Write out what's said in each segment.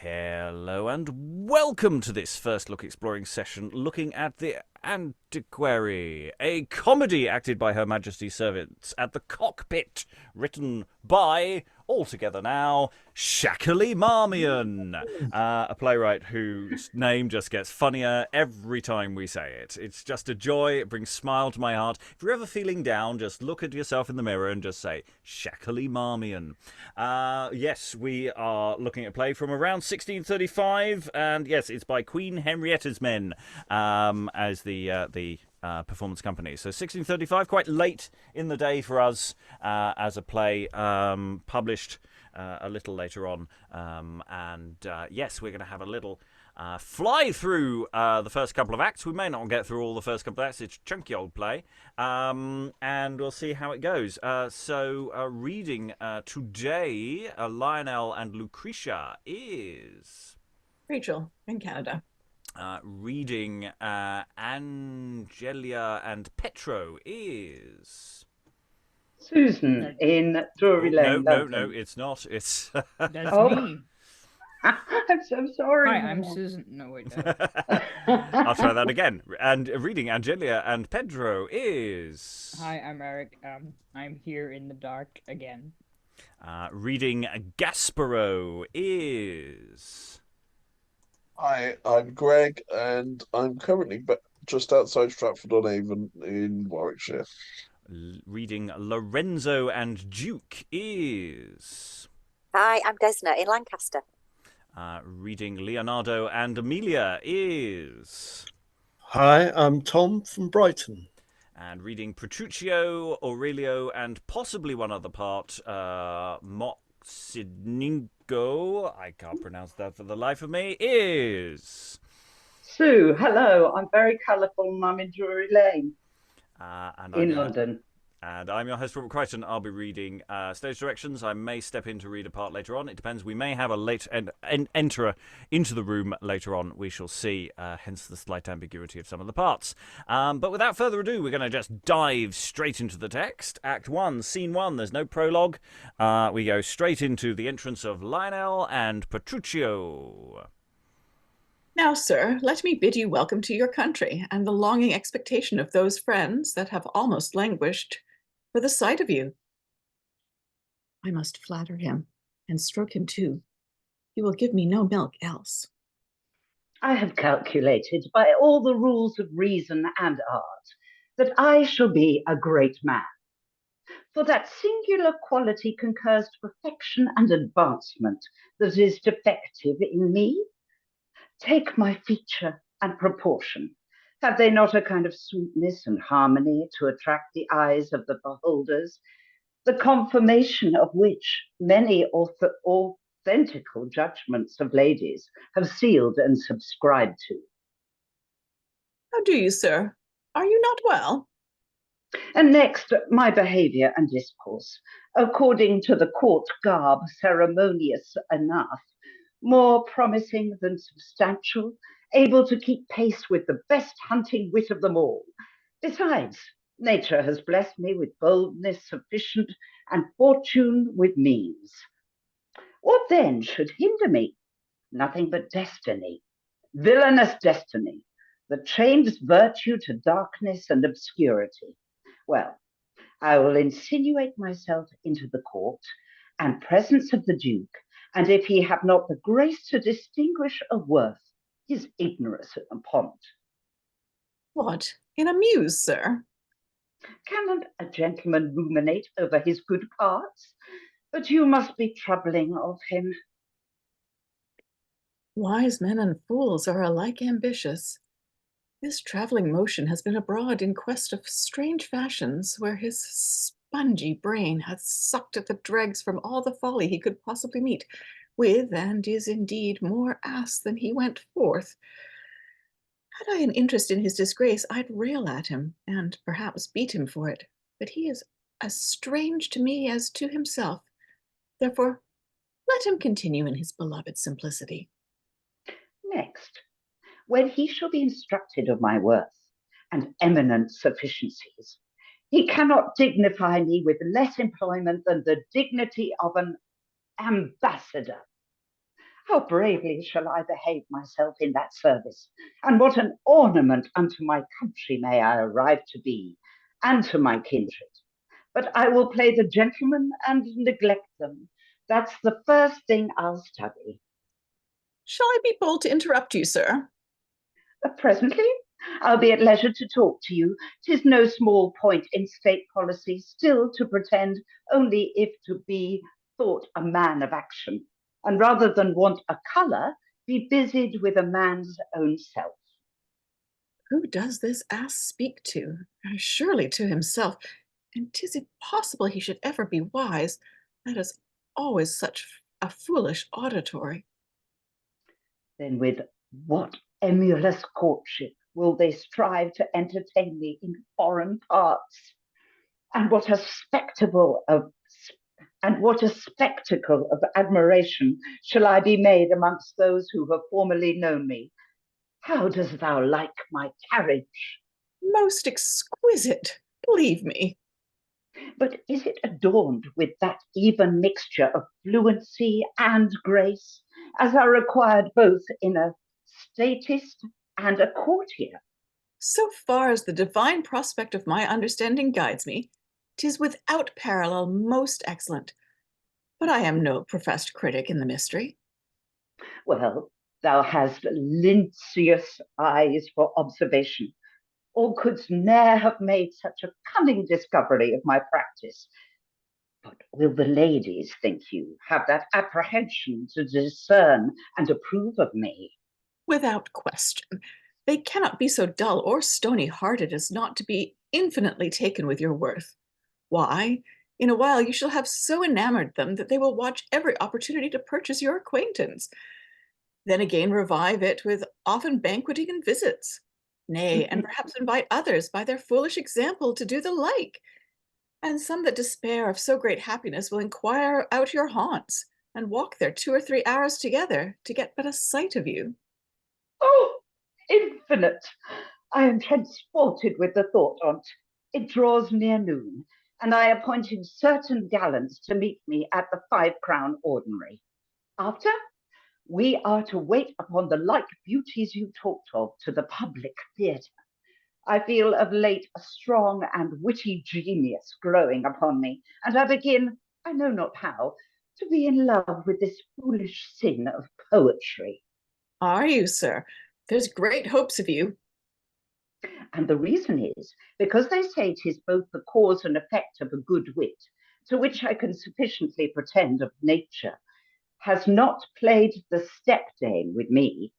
Hello and welcome to this first look exploring session looking at the Antiquary, a comedy acted by Her Majesty's servants at the Cockpit, written by, all together now, Shackerley Marmion, a playwright whose name just gets funnier every time we say it. It's just a joy, it brings a smile to my heart. If you're ever feeling down, just look at yourself in the mirror and just say, Shackerley Marmion. Yes, we are looking at a play from around 1635, and yes, it's by Queen Henrietta's men as the performance company. So 1635, quite late in the day for us as a play, published a little later on. Yes, we're going to have a little fly through the first couple of acts. We may not get through all the first couple of acts. It's a chunky old play. And we'll see how it goes. Reading today, Lionell and Lucretia is... Rachel in Canada. Reading Angelia and Petro is... Susan in Drury Lane. No, it's not. It's... That's me. I'm so sorry. Hi, I'm Susan. No, wait. I'll try that again. And reading Angelia and Petro is... Hi, I'm Eric. I'm here in the dark again. Reading Gasparo is... Hi, I'm Greg, and I'm currently just outside Stratford-on-Avon in Warwickshire. Reading Lorenzo and Duke is... Hi, I'm Desna in Lancaster. Reading Leonardo and Emilia is... Hi, I'm Tom from Brighton. And reading Petrutio, Aurelio, and possibly one other part, Moccinigo, I can't pronounce that for the life of me, is... Sue, hello. I'm very colourful and I'm in Drury Lane in London. And I'm your host, Robert Crighton. I'll be reading stage directions. I may step in to read a part later on. It depends. We may have a late enterer into the room later on. We shall see, hence the slight ambiguity of some of the parts. But without further ado, we're going to just dive straight into the text. Act 1, Scene 1. There's no prologue. We go straight into the entrance of Lionell and Petrutio. Now, sir, let me bid you welcome to your country and the longing expectation of those friends that have almost languished for the sight of you. I must flatter him and stroke him too. He will give me no milk else. I have calculated by all the rules of reason and art that I shall be a great man. For that singular quality concurs to perfection and advancement that is defective in me. Take my feature and proportion. Have they not a kind of sweetness and harmony to attract the eyes of the beholders, the confirmation of which many authentical judgments of ladies have sealed and subscribed to? How do you, sir? Are you not well? And next, my behaviour and discourse, according to the court garb, ceremonious enough, more promising than substantial, able to keep pace with the best hunting wit of them all. Besides, nature has blessed me with boldness sufficient and fortune with means. What then should hinder me? Nothing but destiny, villainous destiny, that chains virtue to darkness and obscurity. Well, I will insinuate myself into the court and presence of the Duke, and if he have not the grace to distinguish of worth, his ignorance upon it. What, in a muse, sir? Cannot a gentleman ruminate over his good parts? But you must be troubling of him. Wise men and fools are alike ambitious. This travelling motion has been abroad in quest of strange fashions, where his spongy brain hath sucked at the dregs from all the folly he could possibly meet with, and is indeed more ass than he went forth. Had I an interest in his disgrace, I'd rail at him, and perhaps beat him for it. But he is as strange to me as to himself. Therefore, let him continue in his beloved simplicity. Next, when he shall be instructed of my worth and eminent sufficiencies, he cannot dignify me with less employment than the dignity of an ambassador. How bravely shall I behave myself in that service, and what an ornament unto my country may I arrive to be, and to my kindred. But I will play the gentleman and neglect them. That's the first thing I'll study. Shall I be bold to interrupt you, sir? Presently, I'll be at leisure to talk to you. 'Tis no small point in state policy still to pretend only if to be thought a man of action, and rather than want a colour, be busied with a man's own self. Who does this ass speak to? Surely to himself. And 'tis impossible he should ever be wise. That is always such a foolish auditory. Then with what emulous courtship will they strive to entertain me in foreign parts? And what a spectacle of admiration shall I be made amongst those who have formerly known me. How dost thou like my carriage? Most exquisite, believe me. But is it adorned with that even mixture of fluency and grace, as are required both in a statist and a courtier? So far as the divine prospect of my understanding guides me, 'tis without parallel most excellent. But I am no professed critic in the mystery. Well, thou hast Lynceus eyes for observation, or couldst ne'er have made such a cunning discovery of my practice. But will the ladies, think you, have that apprehension to discern and approve of me? Without question. They cannot be so dull or stony-hearted as not to be infinitely taken with your worth. Why, in a while you shall have so enamored them that they will watch every opportunity to purchase your acquaintance. Then again revive it with often banqueting and visits. Nay, and perhaps invite others by their foolish example to do the like. And some that despair of so great happiness will inquire out your haunts, and walk there 2 or 3 hours together to get but a sight of you. Oh, infinite! I am transported with the thought on't. It draws near noon, and I appointed certain gallants to meet me at the 5-crown ordinary. After, we are to wait upon the like beauties you talked of to the public theatre. I feel of late a strong and witty genius growing upon me, and I begin, I know not how, to be in love with this foolish sin of poetry. Are you, sir? There's great hopes of you. And the reason is because they say 'tis both the cause and effect of a good wit, to which I can sufficiently pretend of nature, has not played the step-dame with me.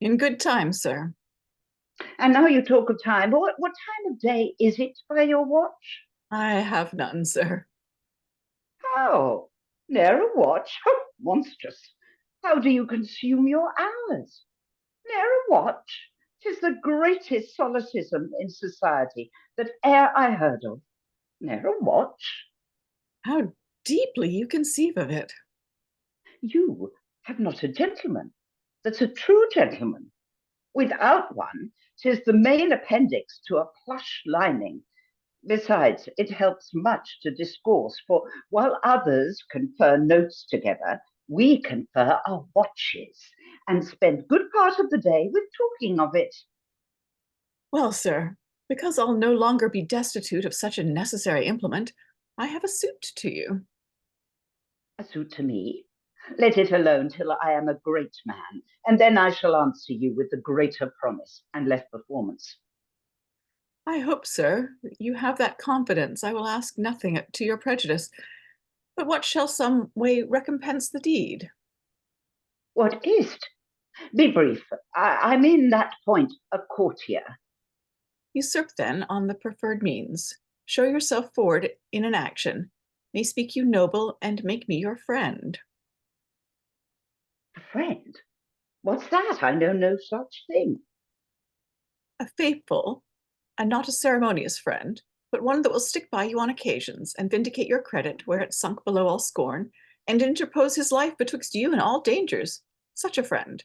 In good time, sir. And now you talk of time, what time of day is it by your watch? I have none, sir. How? Ne'er a watch? Monstrous! How do you consume your hours? Ne'er a watch? 'Tis the greatest solecism in society that e'er I heard of. Ne'er a watch? How deeply you conceive of it. You have not a gentleman that's a true gentleman. Without one, 'tis the main appendix to a plush lining. Besides, it helps much to discourse, for while others confer notes together, we confer our watches, and spend good part of the day with talking of it. Well, sir, because I'll no longer be destitute of such a necessary implement, I have a suit to you. A suit to me? Let it alone till I am a great man, and then I shall answer you with the greater promise and less performance. I hope, sir, that you have that confidence. I will ask nothing to your prejudice. But what shall some way recompense the deed? What is't? Be brief. I mean that point, a courtier. Usurp then on the preferred means. Show yourself forward in an action. May speak you noble and make me your friend. A friend? What's that? I know no such thing. A faithful, and not a ceremonious friend, but one that will stick by you on occasions and vindicate your credit where it's sunk below all scorn, and interpose his life betwixt you and all dangers. Such a friend,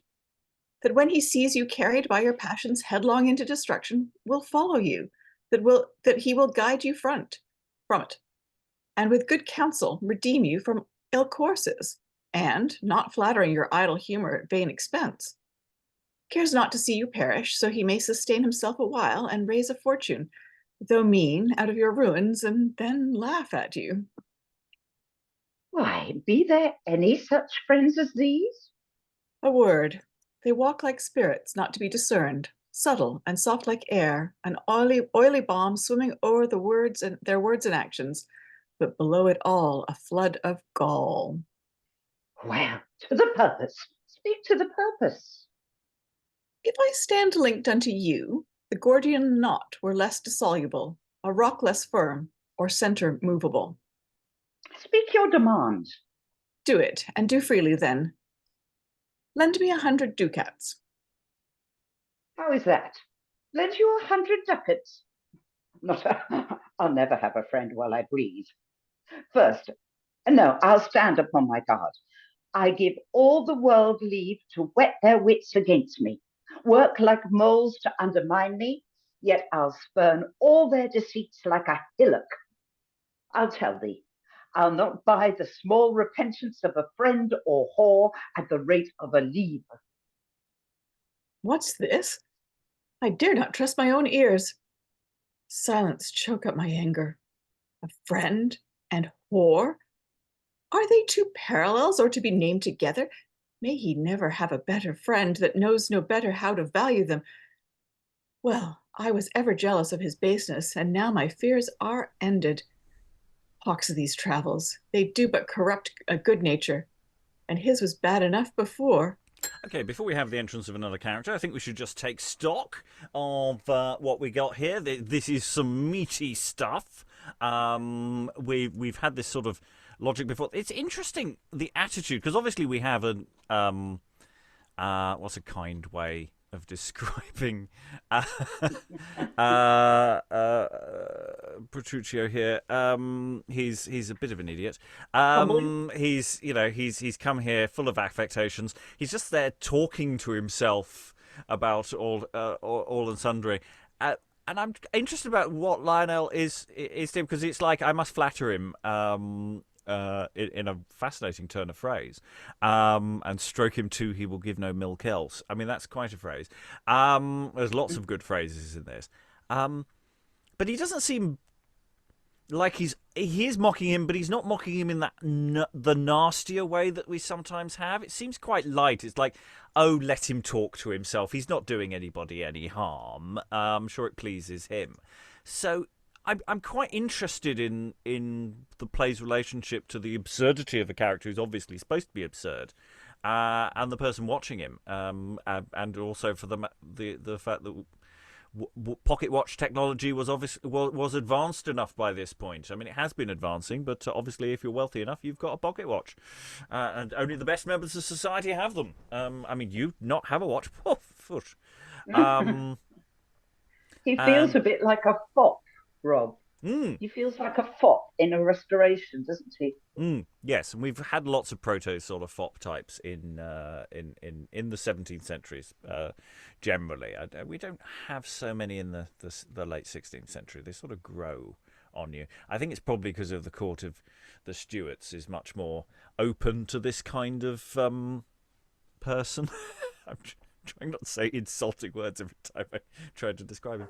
that when he sees you carried by your passions headlong into destruction, will follow you, that he will guide you from it, and with good counsel redeem you from ill courses, and, not flattering your idle humor at vain expense, cares not to see you perish, so he may sustain himself a while and raise a fortune, though mean, out of your ruins, and then laugh at you. Why, be there any such friends as these? A word. They walk like spirits, not to be discerned, subtle and soft like air, an oily balm swimming o'er their words and actions, but below it all a flood of gall. Well, to the purpose. Speak to the purpose. If I stand linked unto you, the Gordian knot were less dissoluble, a rock less firm, or centre movable. Speak your demand. Do it, and do freely then. Lend me 100 ducats. How is that? Lend you 100 ducats? I'll never have a friend while I breathe. First, no, I'll stand upon my guard. I give all the world leave to whet their wits against me, work like moles to undermine me, yet I'll spurn all their deceits like a hillock. I'll tell thee, I'll not buy the small repentance of a friend or whore at the rate of a livre. What's this? I dare not trust my own ears. Silence choke up my anger. A friend and whore? Are they two parallels or to be named together? May he never have a better friend that knows no better how to value them. Well, I was ever jealous of his baseness, and now my fears are ended. Hawks of these travels, they do but corrupt a good nature, and his was bad enough before. Okay, before we have the entrance of another character, I think we should just take stock of what we got here. This is some meaty stuff. We've had this sort of logic before. It's interesting, the attitude, because obviously we have what's a kind way of describing Petrutio here. He's a bit of an idiot. He's come here full of affectations. He's just there talking to himself about all and sundry. And I'm interested about what Lionell is to him, because it's like, I must flatter him in a fascinating turn of phrase, and stroke him too, he will give no milk else. I mean, that's quite a phrase. There's lots of good phrases in this. But he doesn't seem like he is mocking him, but he's not mocking him in that the nastier way that we sometimes have. It seems quite light. It's like, oh, let him talk to himself. He's not doing anybody any harm. I'm sure it pleases him. So I'm quite interested in the play's relationship to the absurdity of a character who's obviously supposed to be absurd, and the person watching him, and also for the fact that pocket watch technology was advanced enough by this point. I mean, it has been advancing, but obviously, if you're wealthy enough, you've got a pocket watch, and only the best members of society have them. I mean, you not have a watch? Oh, foot. He feels a bit like a fop, Rob. He feels like a fop in a restoration, doesn't he? Yes, and we've had lots of proto sort of fop types in the 17th centuries, generally. We don't have so many in the late 16th century. They sort of grow on you. I think it's probably because of the court of the Stuarts is much more open to this kind of person. I'm trying not to say insulting words every time I try to describe him.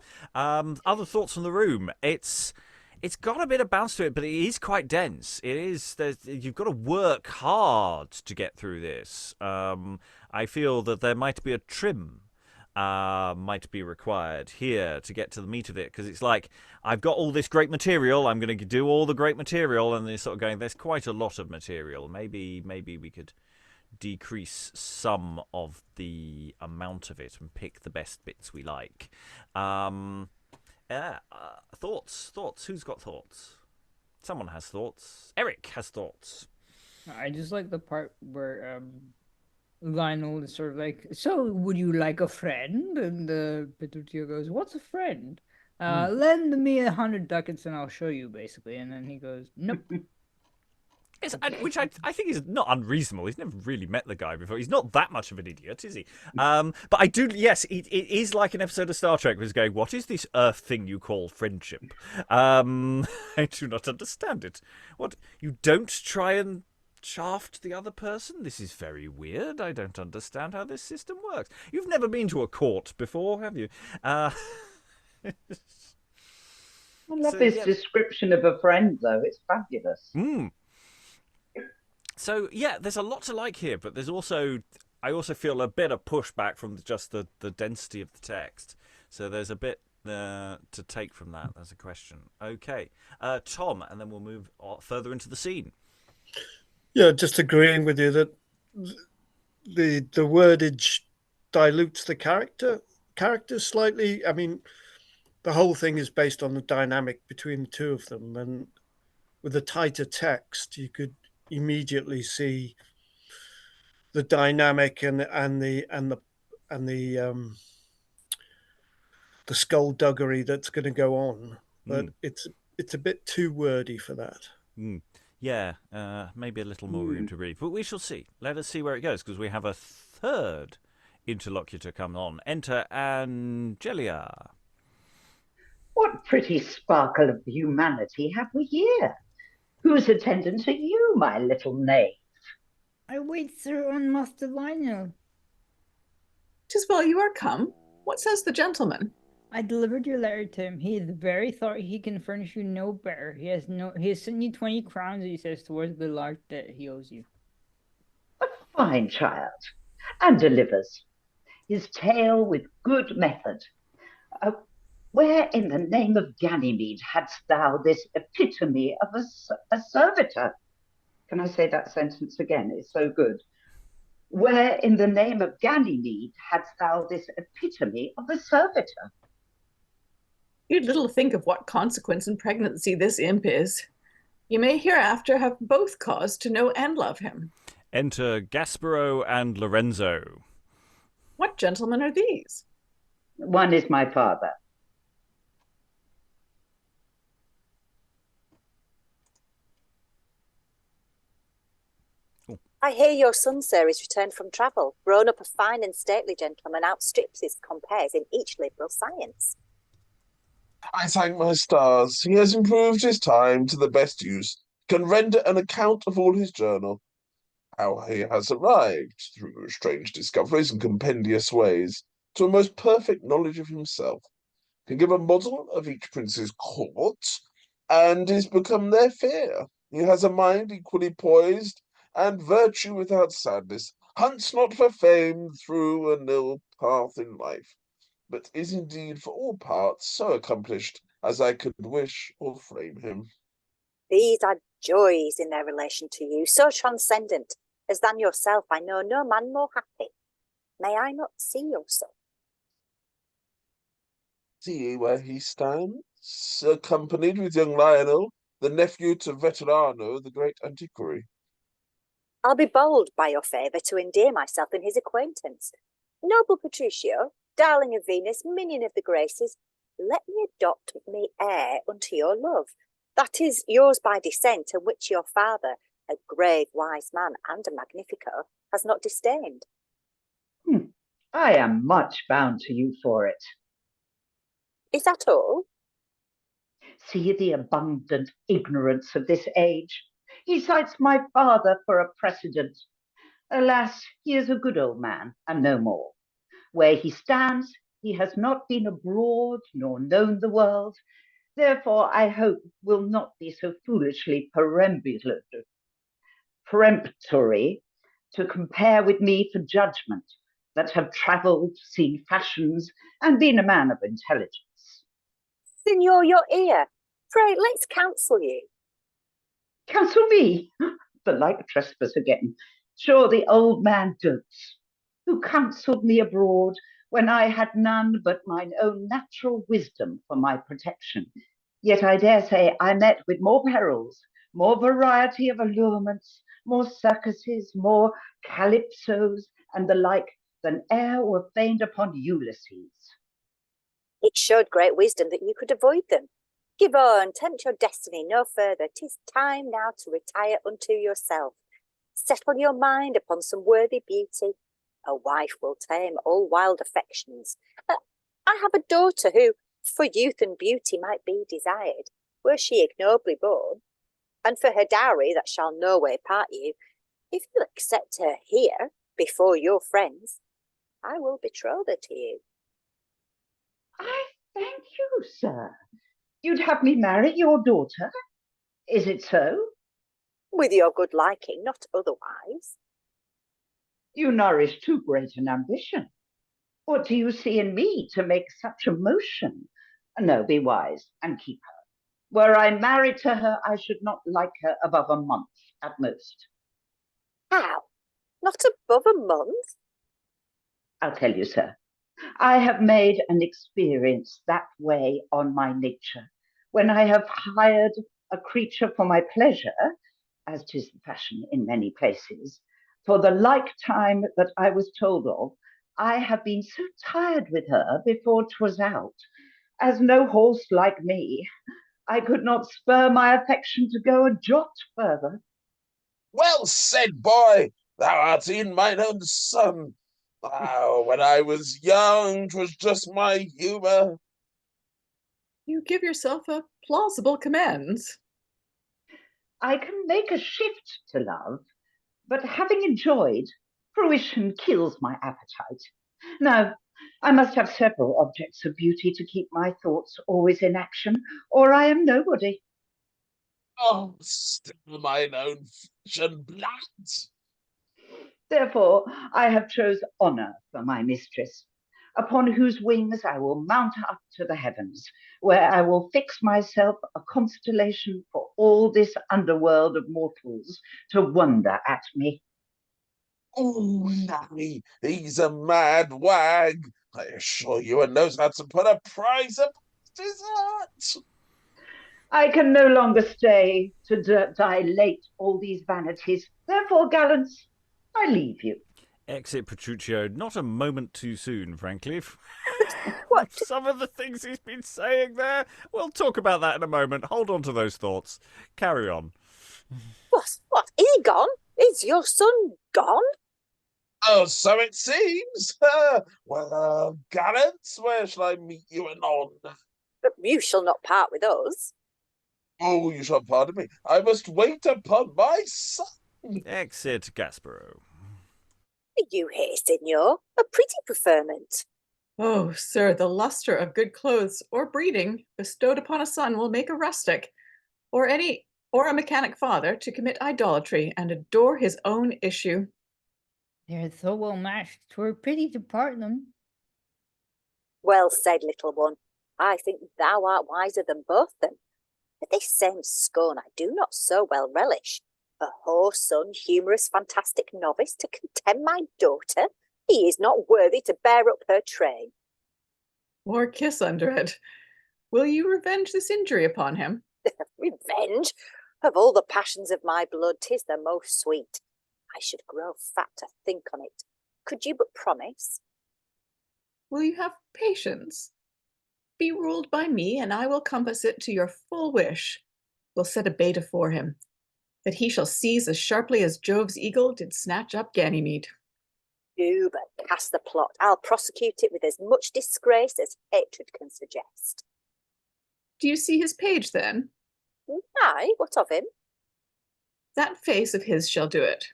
Other thoughts from the room. It's got a bit of bounce to it, but it is quite dense. It is. You've got to work hard to get through this. I feel that there might be a trim might be required here to get to the meat of it, because it's like, I've got all this great material, I'm going to do all the great material, and they're sort of going, there's quite a lot of material. Maybe we could decrease some of the amount of it and pick the best bits we like. Thoughts. Who's got thoughts? Someone has thoughts. Eric has thoughts. I just like the part where Lionel is sort of like, so would you like a friend? And Petrutio goes, what's a friend? Lend me 100 ducats and I'll show you, basically. And then he goes, nope. Which I think is not unreasonable. He's never really met the guy before. He's not that much of an idiot, is he? But I do, yes, it is like an episode of Star Trek where he's going, what is this earth thing you call friendship? I do not understand it. What, you don't try and shaft the other person? This is very weird. I don't understand how this system works. You've never been to a court before, have you? I love this description of a friend, though. It's fabulous. So, yeah, there's a lot to like here, but there's also... I also feel a bit of pushback from just the density of the text. So there's a bit to take from that. There's a question. Okay. Tom, and then we'll move further into the scene. Yeah, just agreeing with you that the wordage dilutes the characters slightly. I mean, the whole thing is based on the dynamic between the two of them, and with a tighter text, you could immediately see the dynamic and the skullduggery that's going to go on, but it's a bit too wordy for that. Yeah, maybe a little more room to breathe, but we shall see. Let us see where it goes, because we have a third interlocutor come on. Enter Angelia. What pretty sparkle of humanity have we here? Whose attendant are you, my little knave? I wait, sir, on Master Lionell. 'Tis well you are come. What says the gentleman? I delivered your letter to him. He very thought he can furnish you no better. He has sent you 20 crowns, he says, towards the large debt he owes you. A fine child, and delivers his tale with good method. Where in the name of Ganymede hadst thou this epitome of a servitor? Can I say that sentence again? It's so good. Where in the name of Ganymede hadst thou this epitome of a servitor? You'd little think of what consequence in pregnancy this imp is. You may hereafter have both cause to know and love him. Enter Gasparo and Lorenzo. What gentlemen are these? One is my father. I hear your son, sir, is returned from travel, grown up a fine and stately gentleman, outstrips his compeers in each liberal science. I thank my stars. He has improved his time to the best use, can render an account of all his journal, how he has arrived, through strange discoveries and compendious ways, to a most perfect knowledge of himself, can give a model of each prince's court, and is become their fear. He has a mind equally poised, and virtue without sadness, hunts not for fame through an ill path in life, but is indeed for all parts so accomplished as I could wish or frame him. These are joys in their relation to you, so transcendent, as than yourself I know no man more happy. May I not see your son? See where he stands, accompanied with young Lionell, the nephew to Veterano, the great Antiquary. I'll be bold by your favour to endear myself in his acquaintance. Noble Petrutio, darling of Venus, minion of the Graces, let me adopt me heir unto your love. That is yours by descent, and which your father, a grave wise man and a magnifico, has not disdained. I am much bound to you for it. Is that all? See the abundant ignorance of this age. He cites my father for a precedent. Alas, he is a good old man, and no more. Where he stands, he has not been abroad, nor known the world. Therefore, I hope will not be so foolishly peremptory to compare with me for judgment, that have travelled, seen fashions, and been a man of intelligence. Signor, your ear. Pray, let's counsel you. Counsel me? The like trespass again. Sure the old man dotes, who counselled me abroad when I had none but mine own natural wisdom for my protection. Yet I dare say I met with more perils, more variety of allurements, more circuses, more calypsos, and the like, than e'er were feigned upon Ulysses. It showed great wisdom that you could avoid them. Give o'er and tempt your destiny no further. 'Tis time now to retire unto yourself. Settle your mind upon some worthy beauty. A wife will tame all wild affections. I have a daughter who, for youth and beauty, might be desired, were she ignobly born. And for her dowry, that shall no way part you, If you'll accept her here, before your friends, I will betroth her to you. I thank you, sir. You'd have me marry your daughter? Is it so? With your good liking, not otherwise. You nourish too great an ambition. What do you see in me to make such a motion? No, be wise and keep her. Were I married to her, I should not like her above a month at most. How? Not above a month? I'll tell you, sir. I have made an experience that way on my nature, when I have hired a creature for my pleasure, as 'tis the fashion in many places, for the like time that I was told of, I have been so tired with her before 'twas out, as no horse like me, I could not spur my affection to go a jot further. Well said, boy! Thou art in mine own son. Oh, when I was young, 'twas just my humour. You give yourself a plausible commends. I can make a shift to love, but having enjoyed, fruition kills my appetite. Now, I must have several objects of beauty to keep my thoughts always in action, or I am nobody. Oh, still mine own flesh and blood. Therefore, I have chose honour for my mistress, upon whose wings I will mount up to the heavens, where I will fix myself a constellation for all this underworld of mortals to wonder at me. Oh, Larry, he's a mad wag. I assure you, and knows how to put a price upon his heart. I can no longer stay to dilate all these vanities. Therefore, gallants, I leave you. Exit Petrutio, not a moment too soon, frankly. What? Some of the things he's been saying there. We'll talk about that in a moment. Hold on to those thoughts. Carry on. What? Is he gone? Is your son gone? Oh, so it seems. Well, gallants, where shall I meet you anon? But you shall not part with us. Oh, you shall pardon me. I must wait upon my son. Exit Gasparo. You hear, signor? A pretty preferment. Oh, sir, the lustre of good clothes or breeding bestowed upon a son will make a rustic, or a mechanic father, to commit idolatry and adore his own issue. They're so well matched, 'twere pity to part them. Well said, little one. I think thou art wiser than both them. But this same scorn I do not so well relish. A whoreson, humorous, fantastic novice to contemn my daughter? He is not worthy to bear up her train. Or kiss under it. Will you revenge this injury upon him? Revenge? Of all the passions of my blood, 'tis the most sweet. I should grow fat to think on it. Could you but promise? Will you have patience? Be ruled by me, and I will compass it to your full wish. We'll set a bait afore him, that he shall seize as sharply as Jove's eagle did snatch up Ganymede. Do but cast the plot. I'll prosecute it with as much disgrace as hatred can suggest. Do you see his page, then? Aye, what of him? That face of his shall do it.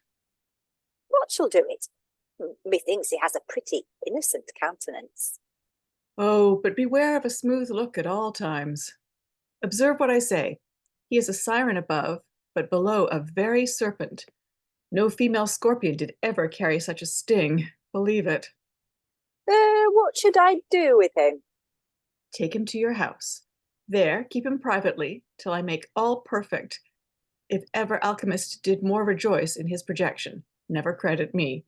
What shall do it? Methinks he has a pretty innocent countenance. Oh, but beware of a smooth look at all times. Observe what I say. He is a siren above, but below a very serpent. No female scorpion did ever carry such a sting, believe it. What should I do with him? Take him to your house. There, keep him privately, till I make all perfect. If ever alchemist did more rejoice in his projection, never credit me.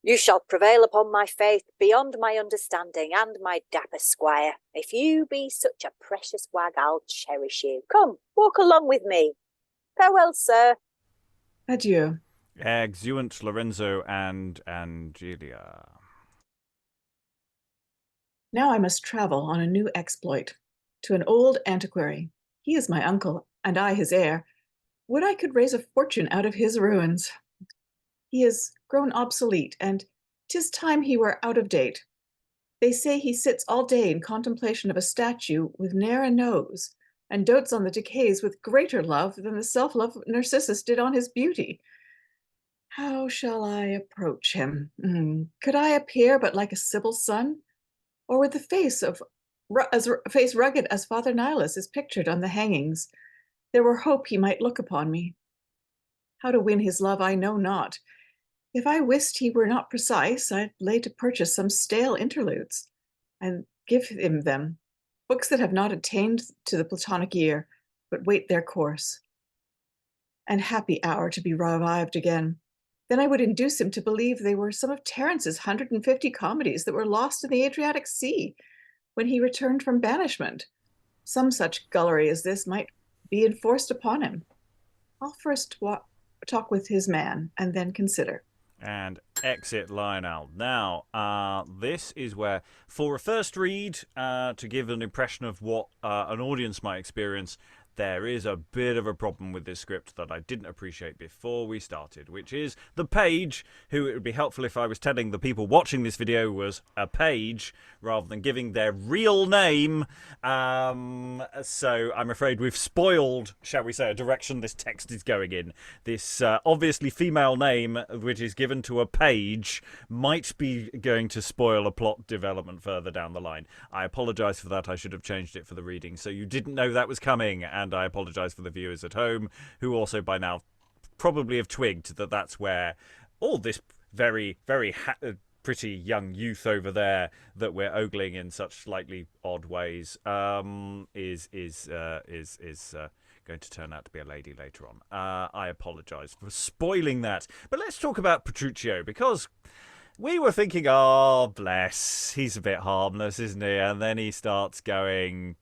You shall prevail upon my faith beyond my understanding and my dapper squire. If you be such a precious wag, I'll cherish you. Come, walk along with me. Farewell, sir. Adieu. Exeunt Lorenzo and Angelia. Now I must travel on a new exploit. To an old antiquary. He is my uncle, and I his heir. Would I could raise a fortune out of his ruins. He is grown obsolete, and 'tis time he were out of date. They say he sits all day in contemplation of a statue with ne'er a nose, and dotes on the decays with greater love than the self-love Narcissus did on his beauty. How shall I approach him? Could I appear but like a Sibyl's son? Or with the face face rugged as Father Nihilus is pictured on the hangings, there were hope he might look upon me. How to win his love I know not. If I wist he were not precise, I'd lay to purchase some stale interludes, and give him them, books that have not attained to the Platonic year, but wait their course. And happy hour to be revived again. Then I would induce him to believe they were some of Terence's 150 comedies that were lost in the Adriatic Sea when he returned from banishment. Some such gullery as this might be enforced upon him. I'll first talk with his man and then consider. And exit Lionell. Now, this is where, for a first read, to give an impression of what an audience might experience, there is a bit of a problem with this script that I didn't appreciate before we started, which is the page, who it would be helpful if I was telling the people watching this video was a page rather than giving their real name. So I'm afraid we've spoiled, shall we say, a direction this text is going in. This obviously female name, which is given to a page, might be going to spoil a plot development further down the line. I apologise for that. I should have changed it for the reading, so you didn't know that was coming. And I apologise for the viewers at home, who also by now probably have twigged that that's where all this very, very pretty young youth over there that we're ogling in such slightly odd ways is going to turn out to be a lady later on. I apologise for spoiling that. But let's talk about Petrutio, because we were thinking, oh, bless, he's a bit harmless, isn't he? And then he starts going,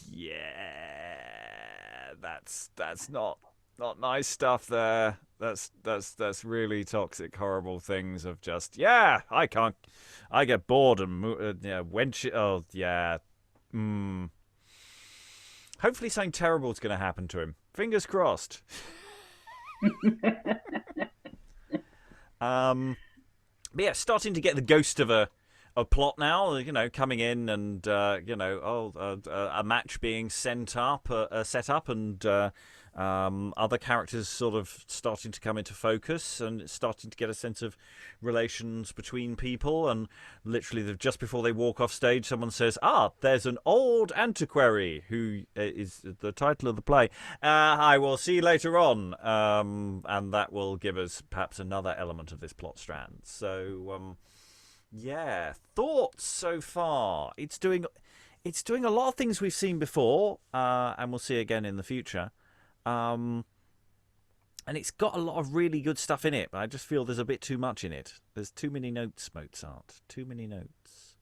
yeah, that's not nice stuff there. That's really toxic, horrible things of just, yeah, I get bored and Hopefully something terrible is going to happen to him. Fingers crossed. But yeah, starting to get the ghost of a plot now, coming in and, a match being set up and other characters sort of starting to come into focus and starting to get a sense of relations between people. And literally just before they walk off stage, someone says, there's an old antiquary, who is the title of the play. I will see later on. And that will give us perhaps another element of this plot strand. So, yeah, thoughts so far. It's doing a lot of things we've seen before, and we'll see again in the future. And it's got a lot of really good stuff in it, but I just feel there's a bit too much in it. There's too many notes, Mozart. Too many notes.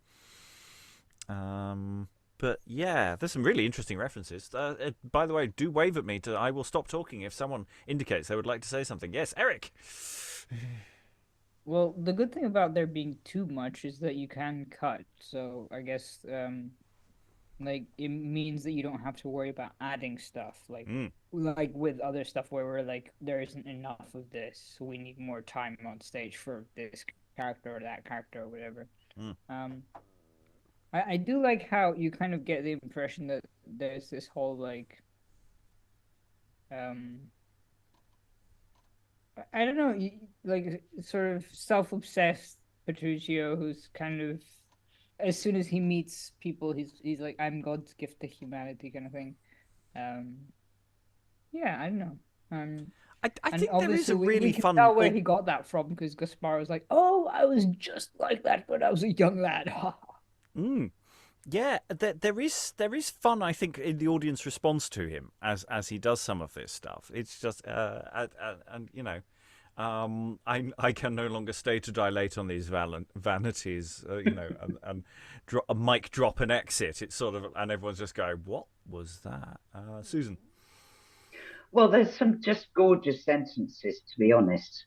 But yeah, there's some really interesting references. By the way, do wave at me. I will stop talking if someone indicates they would like to say something. Yes, Eric. Well, the good thing about there being too much is that you can cut. So I guess it means that you don't have to worry about adding stuff like with other stuff where we're like, there isn't enough of this, so we need more time on stage for this character or that character or whatever. I do like how you kind of get the impression that there's this whole like I don't know, like sort of self-obsessed Petrutio, who's kind of, as soon as he meets people, he's like, I'm God's gift to humanity, kind of thing. Yeah, I don't know. I think there is a really we can fun. tell where he got that from, because Gasparo was like, "Oh, I was just like that when I was a young lad." Yeah, there is fun, I think, in the audience response to him as he does some of this stuff. It's just I can no longer stay to dilate on these vanities, and a mic drop and exit. It's sort of, and everyone's just going, "What was that?" Susan. Well, there's some just gorgeous sentences, to be honest.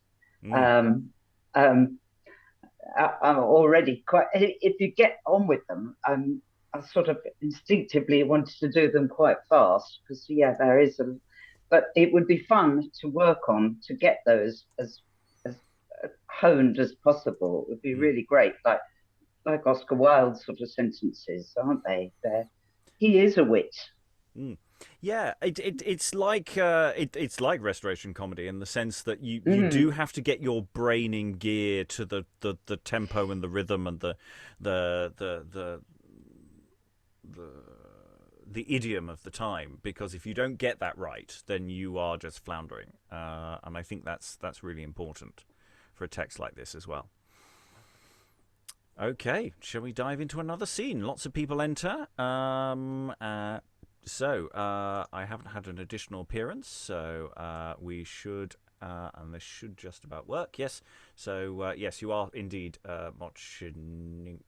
I'm already quite. If you get on with them, I sort of instinctively wanted to do them quite fast because, yeah, there is a. But it would be fun to work on to get those as honed as possible. It would be really great, like Oscar Wilde sort of sentences, aren't they? He is a wit. Yeah, it's like it's like restoration comedy in the sense that you do have to get your brain in gear to the tempo and the rhythm and the the idiom of the time, because if you don't get that right, then you are just floundering. And I think that's really important for a text like this as well. Okay, shall we dive into another scene? Lots of people enter. So, I haven't had an additional appearance, so we should, and this should just about work, yes. So, yes, you are indeed Moccinigo,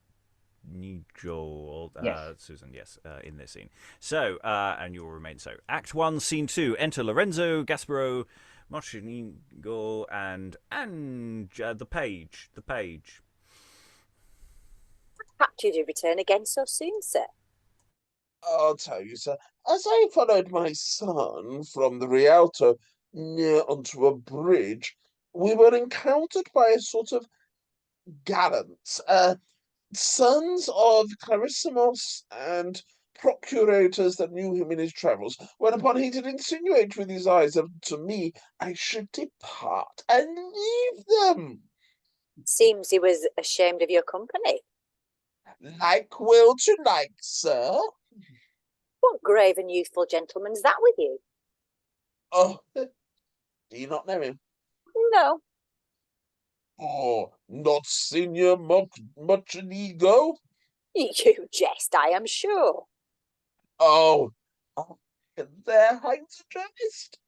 Yes. Susan, yes, in this scene. So, and you will remain so. Act 1, Scene 2, enter Lorenzo, Gasparo, Moccinigo, and the page. Perhaps you do return again so soon, sir. I'll tell you, sir, as I followed my son from the Rialto near onto a bridge, we were encountered by a sort of gallants, sons of Clarissimos and procurators that knew him in his travels, whereupon he did insinuate with his eyes that to me I should depart and leave them. Seems he was ashamed of your company. Like will to like, sir. What grave and youthful gentleman's that with you? Oh, do you not know him? No. Oh, not Signor Moccinigo? You jest, I am sure. Oh, there hangs a jest.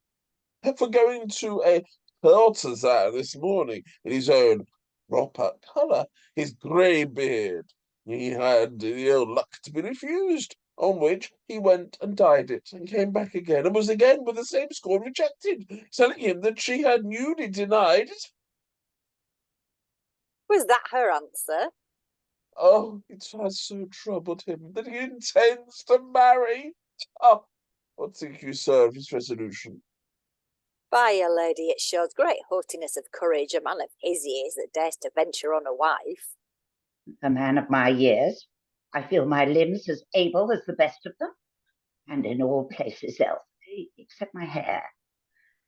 For going to a courtesan this morning in his own proper colour, his grey beard. He had the ill luck to be refused, on which he went and dyed it, and came back again, and was again with the same scorn rejected, telling him that she had newly denied it. Was that her answer? Oh, it has so troubled him that he intends to marry. Oh, what think you, sir, of his resolution? By a lady, it shows great haughtiness of courage a man of his years that dares to venture on a wife. A man of my years, I feel my limbs as able as the best of them, and in all places else, except my hair,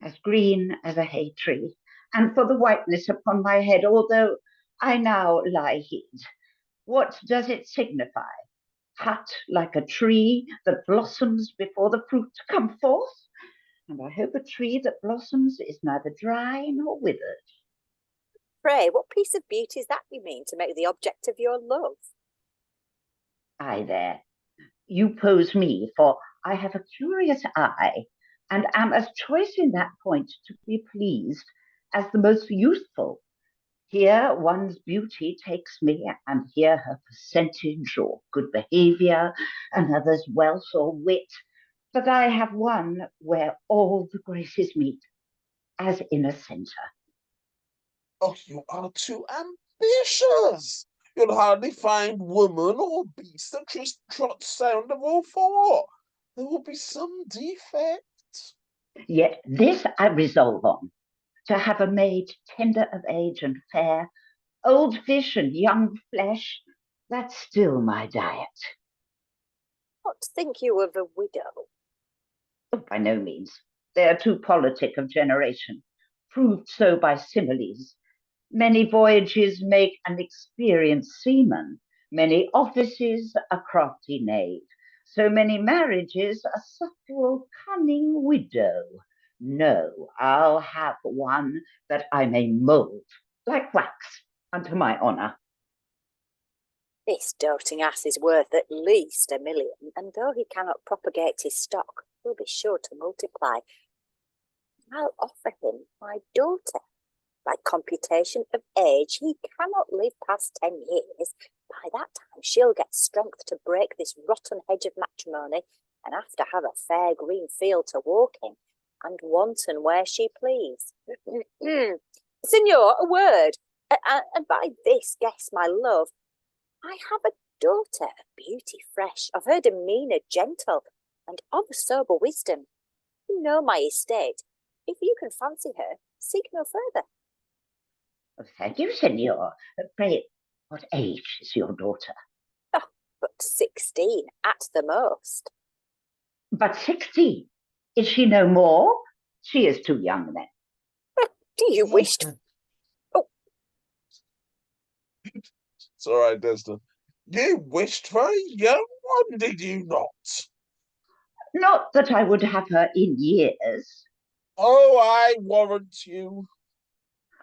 as green as a hay tree, and for the whiteness upon my head, although I now lie hid. What does it signify? Cut like a tree that blossoms before the fruit come forth? And I hope a tree that blossoms is neither dry nor withered. Pray, what piece of beauty is that you mean to make the object of your love? Aye there, you pose me, for I have a curious eye, and am as choice in that point to be pleased as the most youthful. Here one's beauty takes me, and here her percentage or good behaviour, another's wealth or wit, but I have one where all the graces meet, as in a centre. Oh, you are too ambitious. You'll hardly find woman or beast that just trots sound of all four. There will be some defect. Yet this I resolve on, to have a maid tender of age and fair, old fish and young flesh, that's still my diet. What think you of a widow? Oh, by no means. They are too politic of generation, proved so by similes. Many voyages make an experienced seaman, many offices a crafty knave, so many marriages a subtle, cunning widow. No, I'll have one that I may mould, like wax, unto my honour. This doting ass is worth at least 1 million, and though he cannot propagate his stock, will be sure to multiply. I'll offer him my daughter. By computation of age, he cannot live past 10 years. By that time, she'll get strength to break this rotten hedge of matrimony, and after have a fair green field to walk in, and wanton where she please. Signor, a word, and by this guess my love. I have a daughter of beauty fresh, of her demeanour gentle, and of sober wisdom. You know my estate. If you can fancy her, seek no further. Oh, thank you, Senor. Pray, what age is your daughter? Oh, but 16 at the most. But 16. Is she no more? She is too young then. Do you wish to... It's all right, Desna. You wished for a young one, did you not? Not that I would have her in years. Oh, I warrant you.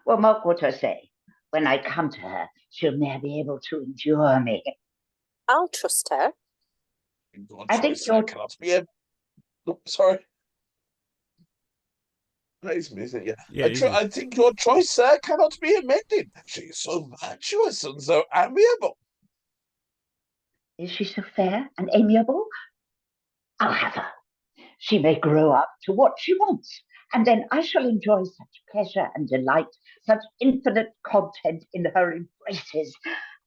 Well, mark what I say. When I come to her, she'll never be able to endure me. I'll trust her. I think you're... cannot be a... Oh, sorry. Praise me, isn't it? Yeah, I think your choice, sir, cannot be amended. She is so virtuous and so amiable. Is she so fair and amiable? I'll have her. She may grow up to what she wants, and then I shall enjoy such pleasure and delight, such infinite content in her embraces.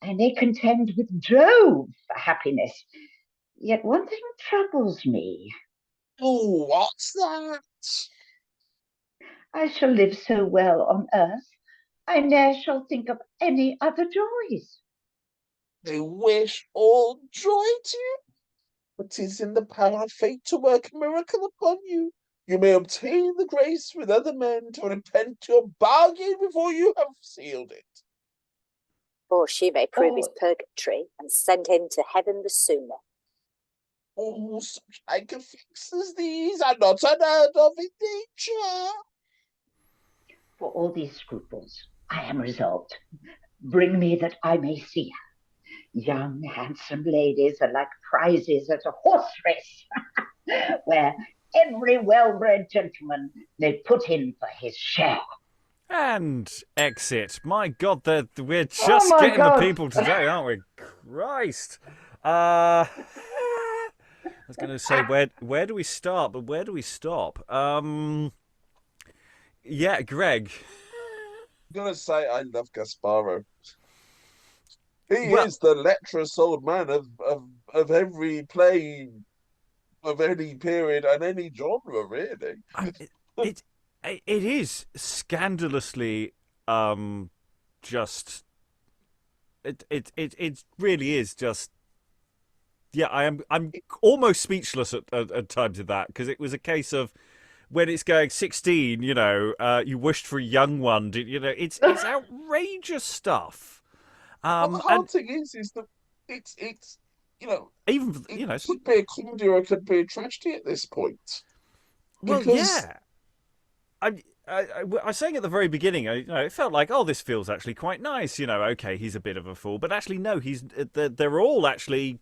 I may contend with Jove for happiness. Yet one thing troubles me. Oh, what's that? I shall live so well on earth, I ne'er shall think of any other joys. They wish all joy to you, but 'tis in the power of fate to work a miracle upon you. You may obtain the grace with other men to repent your bargain before you have sealed it. Or she may prove his purgatory and send him to heaven the sooner. Oh, such effects as these are not unheard of in nature. For all these scruples, I am resolved. Bring me that I may see her. Young, handsome ladies are like prizes at a horse race, where every well-bred gentleman may put in for his share. And exit. My God, we're just getting the people today, aren't we? Christ. I was going to say, where do we start? But where do we stop? Yeah, Greg. I'm going to say I love Gasparo. He is the lecherous old man of every play of any period and any genre, really. It is scandalously just it really is just I'm almost speechless at times of that, because it was a case of when it's going 16, you wished for a young one, it's outrageous stuff. Well, the hard thing is that it's even it could be a comedy or it could be a tragedy at this point. Well, yeah. I was saying at the very beginning, it felt like, this feels actually quite nice. Okay, he's a bit of a fool, but actually, no, they're all actually.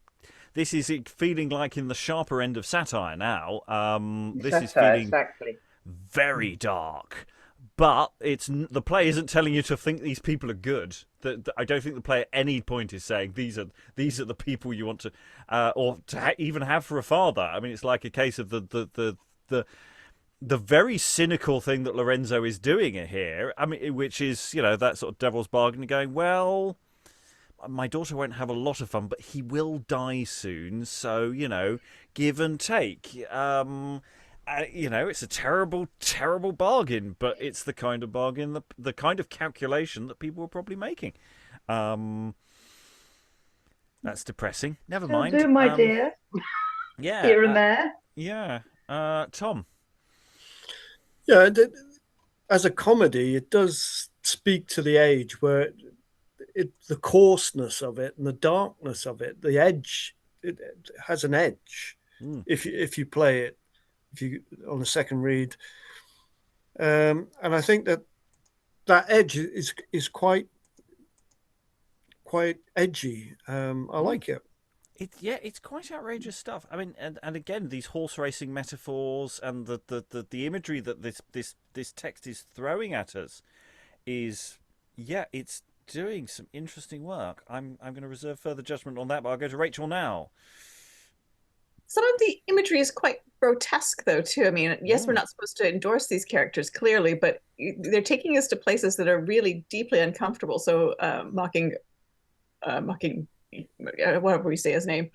This is feeling like in the sharper end of satire now. This is feeling very dark, but the play isn't telling you to think these people are good. I don't think the play at any point is saying these are the people you want to, or to even have for a father. I mean, it's like a case of the very cynical thing that Lorenzo is doing here, I mean, which is, that sort of devil's bargain, going, well, my daughter won't have a lot of fun, but he will die soon, so, give and take. It's a terrible, terrible bargain, but it's the kind of bargain, the kind of calculation that people are probably making. That's depressing. Never mind. Do, my dear. Yeah. Here and there. Yeah. Tom? Yeah, as a comedy, it does speak to the age where the coarseness of it and the darkness of it, the edge, it has an edge. If you play it, on a second read, and I think that edge is quite edgy. I like it. It's quite outrageous stuff. I mean, and again, these horse racing metaphors and the imagery that this text is throwing at us is, it's doing some interesting work. I'm going to reserve further judgment on that, but I'll go to Rachel now. Some of the imagery is quite grotesque, though, too. I mean, yes, we're not supposed to endorse these characters, clearly, but they're taking us to places that are really deeply uncomfortable. So mocking, whatever we say his name,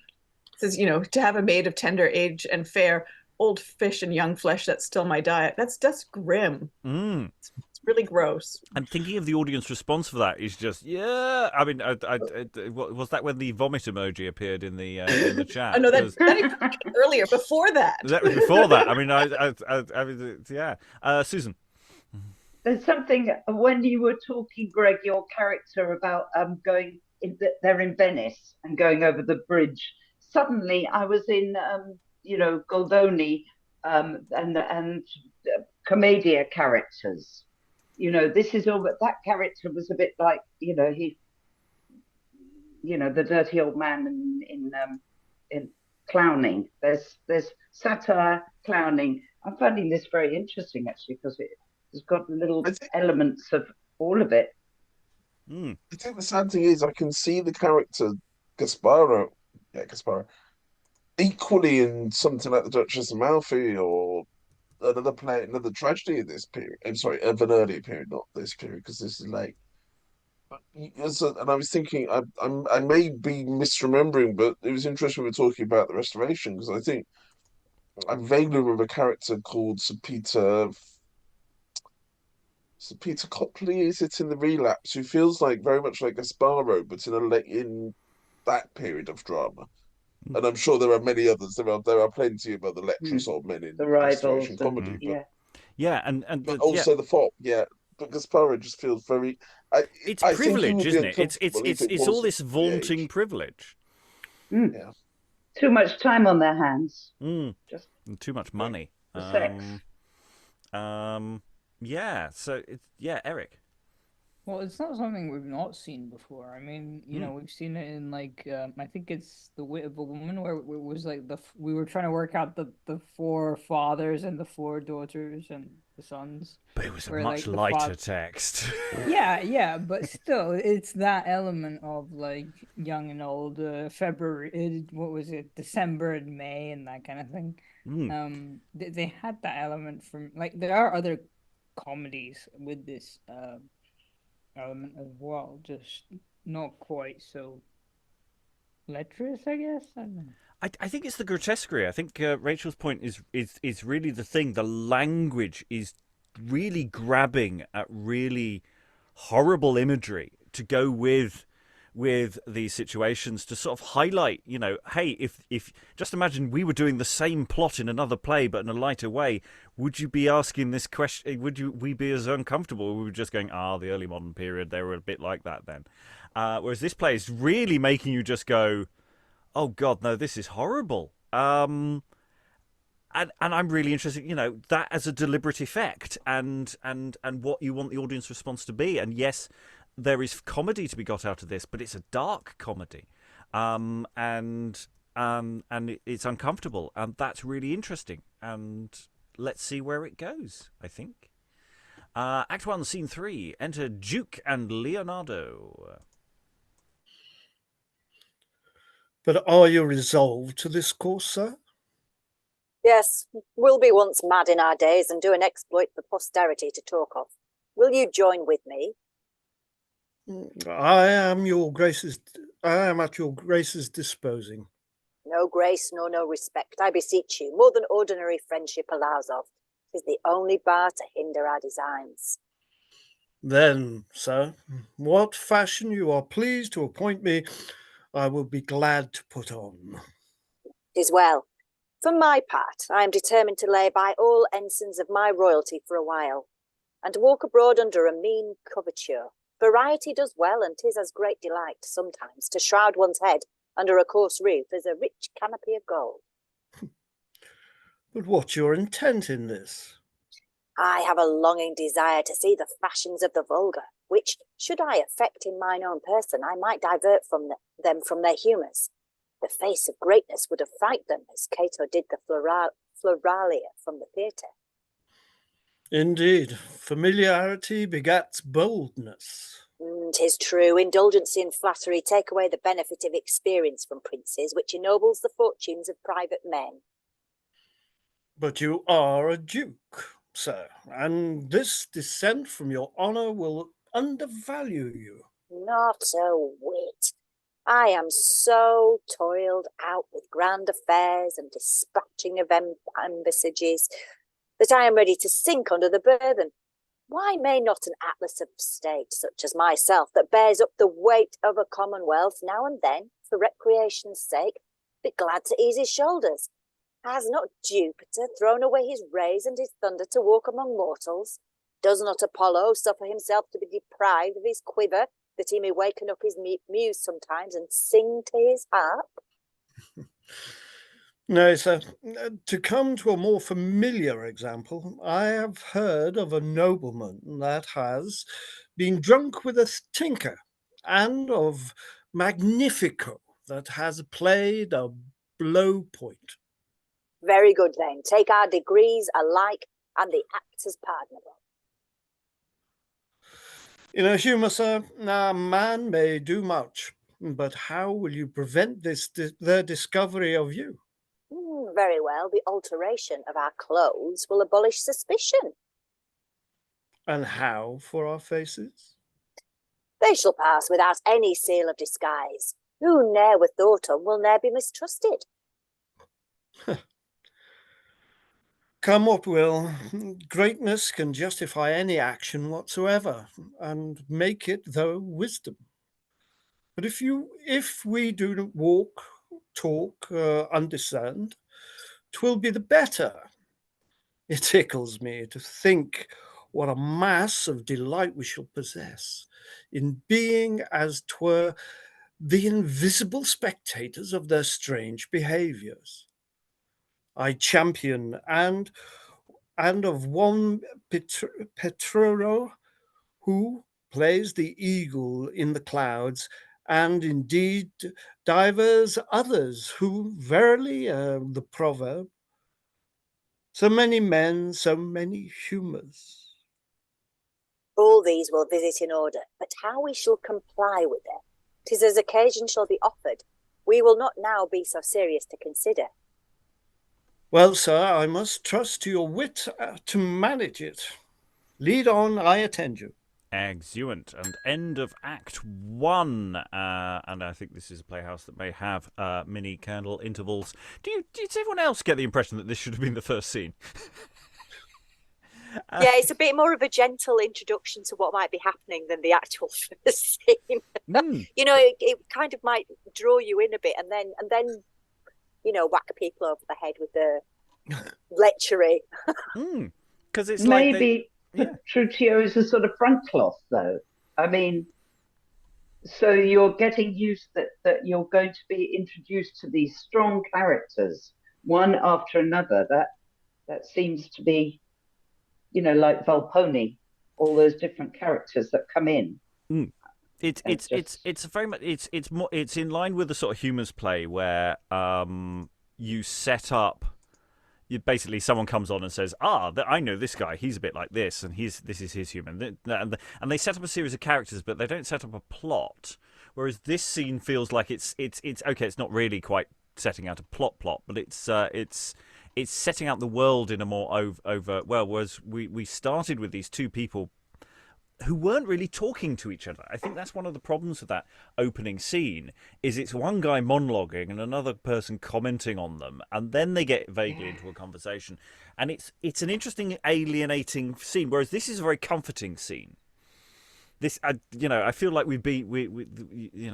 says, to have a maid of tender age and fair, old fish and young flesh, that's still my diet. That's grim. It's really gross. I'm thinking of the audience response for that is just, yeah. I mean, was that when the vomit emoji appeared in the chat? Oh no, that earlier, before that. That was before that. I mean, I mean, yeah. Susan. There's something when you were talking, Greg, your character about going. They're in Venice and going over the bridge. Suddenly, I was in, Goldoni and Commedia characters. This is all. But that character was a bit like, the dirty old man in clowning. There's satire, clowning. I'm finding this very interesting actually because it's got little elements of all of it. I think the sad thing is I can see the character Gasparo, equally in something like the Duchess of Malfi or another tragedy of this period. I'm sorry, of an earlier period, not this period, because this is late. But and I was thinking, I may be misremembering, but it was interesting we were talking about the Restoration because I think I vaguely remember a character called Sir Peter Copley, is it in the Relapse, who feels like very much like Gasparo, but in that period of drama. And I'm sure there are many others. There are plenty of other lecturers or men in the Restoration rivals comedy. Yeah, but also the fault. Yeah, but Gasparo just feels very. It's I privilege, isn't it? It's all wasn't this vaunting age. privilege. Yeah. Too much time on their hands. Just and too much money. Sex. Yeah. So Eric. Well, it's not something we've not seen before. I mean, we've seen it in like I think it's The Wit of a Woman, where it was like we were trying to work out the four fathers and the four daughters and the sons. But it was a much lighter text. Yeah, but still, it's that element of like young and old, February. What was it? December and May and that kind of thing. They had that element from like there are other comedies with this element as well, just not quite so lecherous, I guess. I don't know. I think it's the grotesquerie. I think Rachel's point is really the thing. The language is really grabbing at really horrible imagery to go with these situations to sort of highlight, hey, if just imagine we were doing the same plot in another play but in a lighter way, would you be asking this question? We be as uncomfortable? We were just going, the early modern period, they were a bit like that then. Whereas this play is really making you just go, oh God, no, this is horrible. And I'm really interested, that as a deliberate effect and what you want the audience response to be. And yes, there is comedy to be got out of this, but it's a dark comedy, and it's uncomfortable, and that's really interesting. And let's see where it goes. I think. Act 1, Scene 3. Enter Duke and Leonardo. But are you resolved to this course, sir? Yes, we'll be once mad in our days and do an exploit for posterity to talk of. Will you join with me? I am at your grace's disposing. No grace nor no respect, I beseech you, more than ordinary friendship allows of. 'Tis the only bar to hinder our designs. Then, sir, what fashion you are pleased to appoint me, I will be glad to put on. 'Tis well. For my part, I am determined to lay by all ensigns of my royalty for a while, and to walk abroad under a mean coverture. Variety does well, and 'tis as great delight sometimes to shroud one's head under a coarse roof as a rich canopy of gold. But what's your intent in this? I have a longing desire to see the fashions of the vulgar, which, should I affect in mine own person, I might divert them from their humours. The face of greatness would affright them, as Cato did the Floralia from the theatre. Indeed, familiarity begats boldness. 'Tis true, indulgency and flattery take away the benefit of experience from princes, which ennobles the fortunes of private men. But you are a duke, sir, and this descent from your honour will undervalue you. Not a whit. I am so toiled out with grand affairs and dispatching of embassies that I am ready to sink under the burthen. Why may not an atlas of state such as myself, that bears up the weight of a commonwealth now and then, for recreation's sake, be glad to ease his shoulders? Has not Jupiter thrown away his rays and his thunder to walk among mortals? Does not Apollo suffer himself to be deprived of his quiver, that he may waken up his muse sometimes and sing to his harp? No, sir. To come to a more familiar example, I have heard of a nobleman that has been drunk with a tinker, and of Magnifico that has played a blow point. Very good then. Take our degrees alike, and the act is pardonable. In a humour, sir, a man may do much, but how will you prevent their discovery of you? Very well. The alteration of our clothes will abolish suspicion. And how for our faces? They shall pass without any seal of disguise. Who ne'er were thought on will ne'er be mistrusted. Come what will, greatness can justify any action whatsoever, and make it though wisdom. But if we do walk, talk undiscerned, 'twill be the better. It tickles me to think what a mass of delight we shall possess in being, as 'twere, the invisible spectators of their strange behaviours. I champion and of one Petro, who plays the eagle in the clouds, and indeed divers others who verily, the proverb, so many men, so many humours. All these will visit in order, but how we shall comply with them, 'tis as occasion shall be offered. We will not now be so serious to consider. Well, sir, I must trust to your wit to manage it. Lead on, I attend you. Excellent. And end of Act 1. And I think this is a playhouse that may have mini candle intervals. Does everyone else get the impression that this should have been the first scene? Yeah, it's a bit more of a gentle introduction to what might be happening than the actual first scene. You know, it kind of might draw you in a bit, and then you know, whack people over the head with the lechery. Because it's maybe like Petrutio is a sort of front cloth, though. I mean, so you're getting used that you're going to be introduced to these strong characters one after another. That seems to be, you know, like Volpone, all those different characters that come in. It's very much it's in line with the sort of humours play where you set up. Basically, someone comes on and says, I know this guy. He's a bit like this, and this is his humour. And they set up a series of characters, but they don't set up a plot. Whereas this scene feels like it's okay. It's not really quite setting out a plot, but it's setting out the world in a more overt. Well, whereas we started with these two people who weren't really talking to each other. I think that's one of the problems with that opening scene, is it's one guy monologuing and another person commenting on them, and then they get vaguely into a conversation. And it's an interesting, alienating scene, whereas this is a very comforting scene. This, I feel like we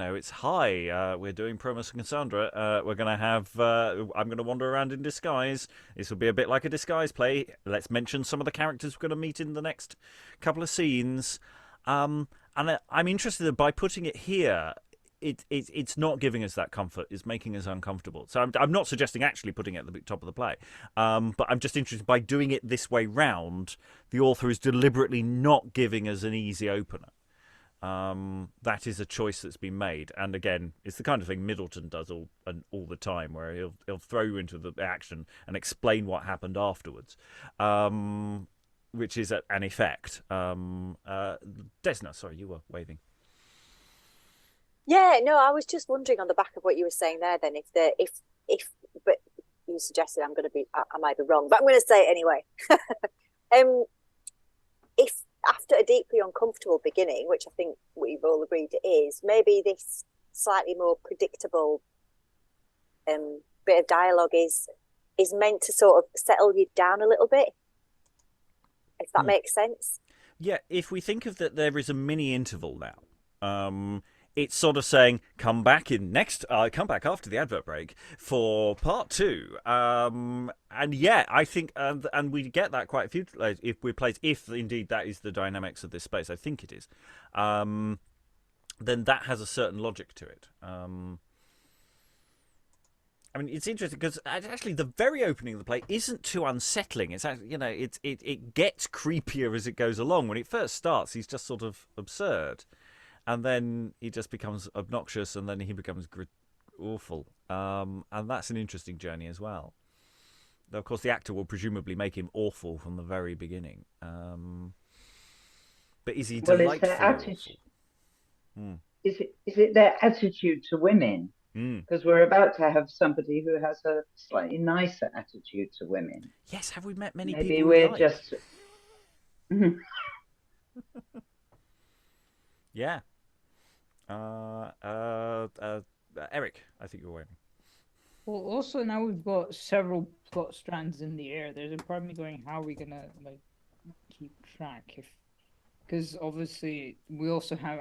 it's hi. We're doing Promus and Cassandra. We're gonna have. I'm gonna wander around in disguise. This will be a bit like a disguise play. Let's mention some of the characters we're gonna meet in the next couple of scenes. And I'm interested that by putting it here, it's not giving us that comfort. It's making us uncomfortable. So I'm not suggesting actually putting it at the top of the play. But I'm just interested by doing it this way round. The author is deliberately not giving us an easy opener. That is a choice that's been made. And again, it's the kind of thing Middleton does all the time, where he'll throw you into the action and explain what happened afterwards. Which is an effect. Desna, sorry, you were waving. Yeah, no, I was just wondering on the back of what you were saying there. Then, but you suggested I might be wrong, but I'm going to say it anyway. If after a deeply uncomfortable beginning, which I think we've all agreed it is, maybe this slightly more predictable bit of dialogue is meant to sort of settle you down a little bit, if that makes sense. Yeah, if we think of that, there is a mini interval now. It's sort of saying, come back after the advert break for part 2. And yeah, I think, and we get that quite a few if indeed that is the dynamics of this space. I think it is. Then that has a certain logic to it. I mean, it's interesting because actually the very opening of the play isn't too unsettling. It's actually, it gets creepier as it goes along. When it first starts, he's just sort of absurd, and then he just becomes obnoxious, and then he becomes awful. And that's an interesting journey as well. Though, of course, the actor will presumably make him awful from the very beginning. But is he delightfully awful? Is it their attitude to women? Because we're about to have somebody who has a slightly nicer attitude to women. Yes, have we met many Maybe people we're like? just... Yeah. Eric, I think you're waiting. Well, also now we've got several plot strands in the air. There's a part of me going, how are we gonna keep track? Because obviously we also have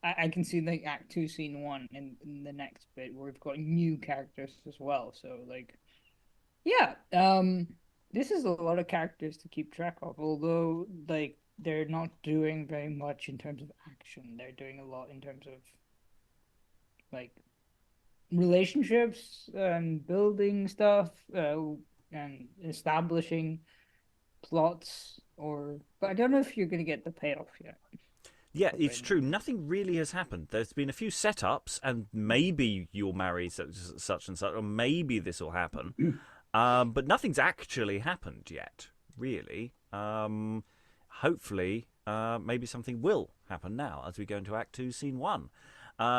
I can see Act 2, Scene 1 in the next bit where we've got new characters as well. So yeah, this is a lot of characters to keep track of. Although they're not doing very much in terms of action. They're doing a lot in terms of relationships and building stuff and establishing plots. But I don't know if you're going to get the payoff yet. Yeah, it's true. Nothing really has happened. There's been a few setups, and maybe you'll marry such and such, or maybe this will happen. But nothing's actually happened yet, really. Hopefully, maybe something will happen now as we go into Act 2, Scene 1.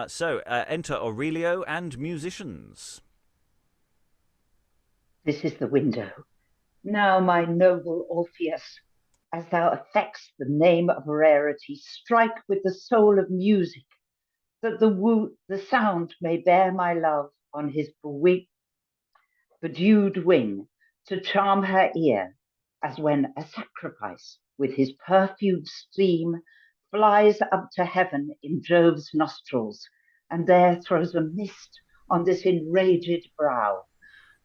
So, enter Aurelio and musicians. This is the window. Now, my noble Orpheus, as thou affects the name of rarity, strike with the soul of music, that the sound may bear my love on his bedewed wing, to charm her ear, as when a sacrifice with his perfumed steam flies up to heaven in Jove's nostrils, and there throws a mist on this enraged brow.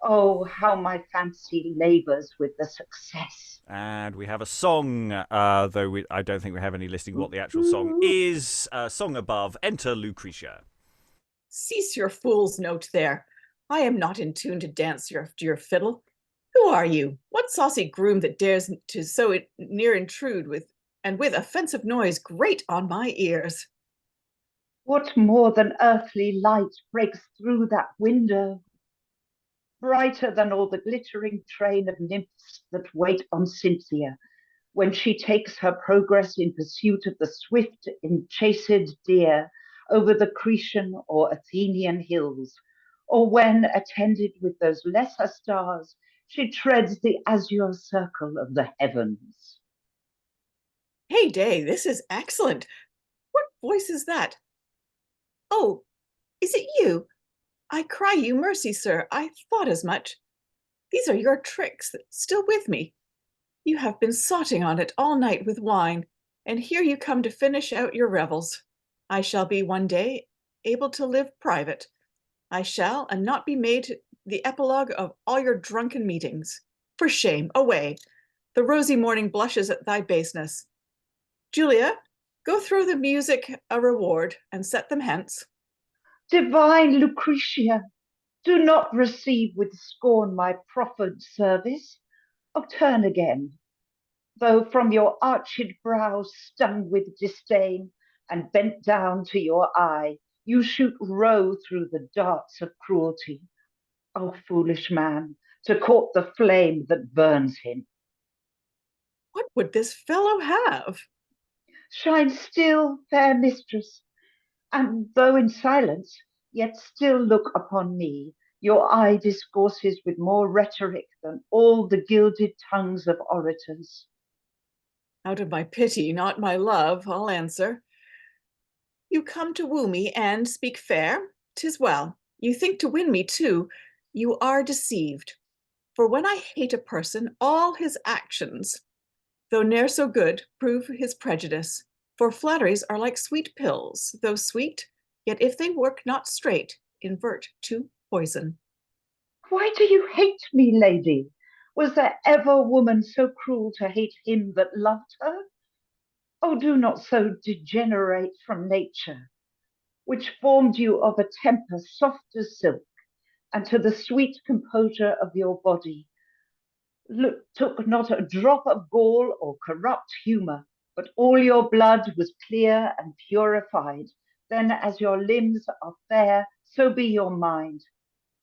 Oh, how my fancy labours with the success. And we have a song, though I don't think we have any listing what the actual song is. Song above, enter Lucretia. Cease your fool's note there. I am not in tune to dance to your fiddle. Who are you? What saucy groom that dares to so near intrude with offensive noise grate on my ears? What more than earthly light breaks through that window? Brighter than all the glittering train of nymphs that wait on Cynthia, when she takes her progress in pursuit of the swift, enchased deer over the Cretan or Athenian hills, or when, attended with those lesser stars, she treads the azure circle of the heavens. Hey day, this is excellent. What voice is that? Oh, is it you? I cry you mercy, sir. I thought as much. These are your tricks still with me. You have been sotting on it all night with wine, and here you come to finish out your revels. I shall be one day able to live private. I shall, and not be made the epilogue of all your drunken meetings. For shame, away. The rosy morning blushes at thy baseness. Julia, go throw the music a reward, and set them hence. Divine Lucretia, do not receive with scorn my proffered service. Oh, turn again, though from your arched brow stung with disdain, and bent down to your eye, you shoot roe through the darts of cruelty. Oh, foolish man, to court the flame that burns him. What would this fellow have? Shine still, fair mistress, and though in silence, yet still look upon me. Your eye discourses with more rhetoric than all the gilded tongues of orators. Out of my pity, not my love, I'll answer. You come to woo me and speak fair, 'tis well. You think to win me too, you are deceived. For when I hate a person, all his actions, though ne'er so good, prove his prejudice. For flatteries are like sweet pills, though sweet, yet if they work not straight, invert to poison. Why do you hate me, lady? Was there ever woman so cruel to hate him that loved her? Oh, do not so degenerate from nature, which formed you of a temper soft as silk, and to the sweet composure of your body took not a drop of gall or corrupt humour, but all your blood was clear and purified. Then as your limbs are fair, so be your mind.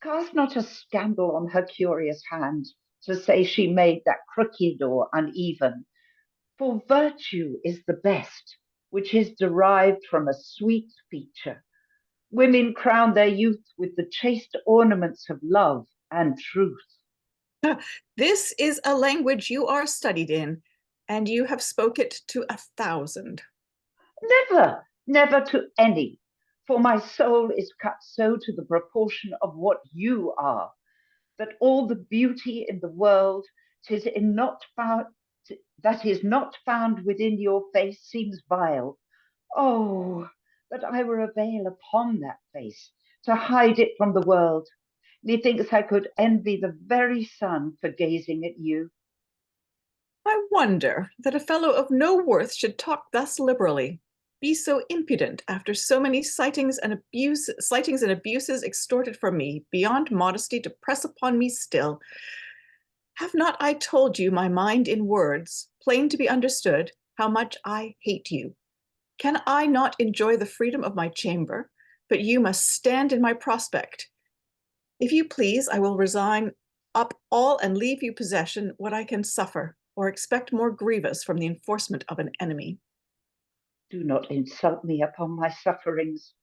Cast not a scandal on her curious hand, to say she made that crooked or uneven. For virtue is the best, which is derived from a sweet feature. Women crown their youth with the chaste ornaments of love and truth. This is a language you are studied in, and you have spoke it to 1,000. Never, never to any, for my soul is cut so to the proportion of what you are, that all the beauty in the world that is not found within your face seems vile. Oh, that I were a veil upon that face, to hide it from the world. Methinks I could envy the very sun for gazing at you. I wonder that a fellow of no worth should talk thus liberally, be so impudent after so many slightings and abuses extorted from me, beyond modesty to press upon me still. Have not I told you my mind in words, plain to be understood, how much I hate you? Can I not enjoy the freedom of my chamber, but you must stand in my prospect? If you please, I will resign up all and leave you possession what I can suffer, or expect more grievous from the enforcement of an enemy. Do not insult me upon my sufferings.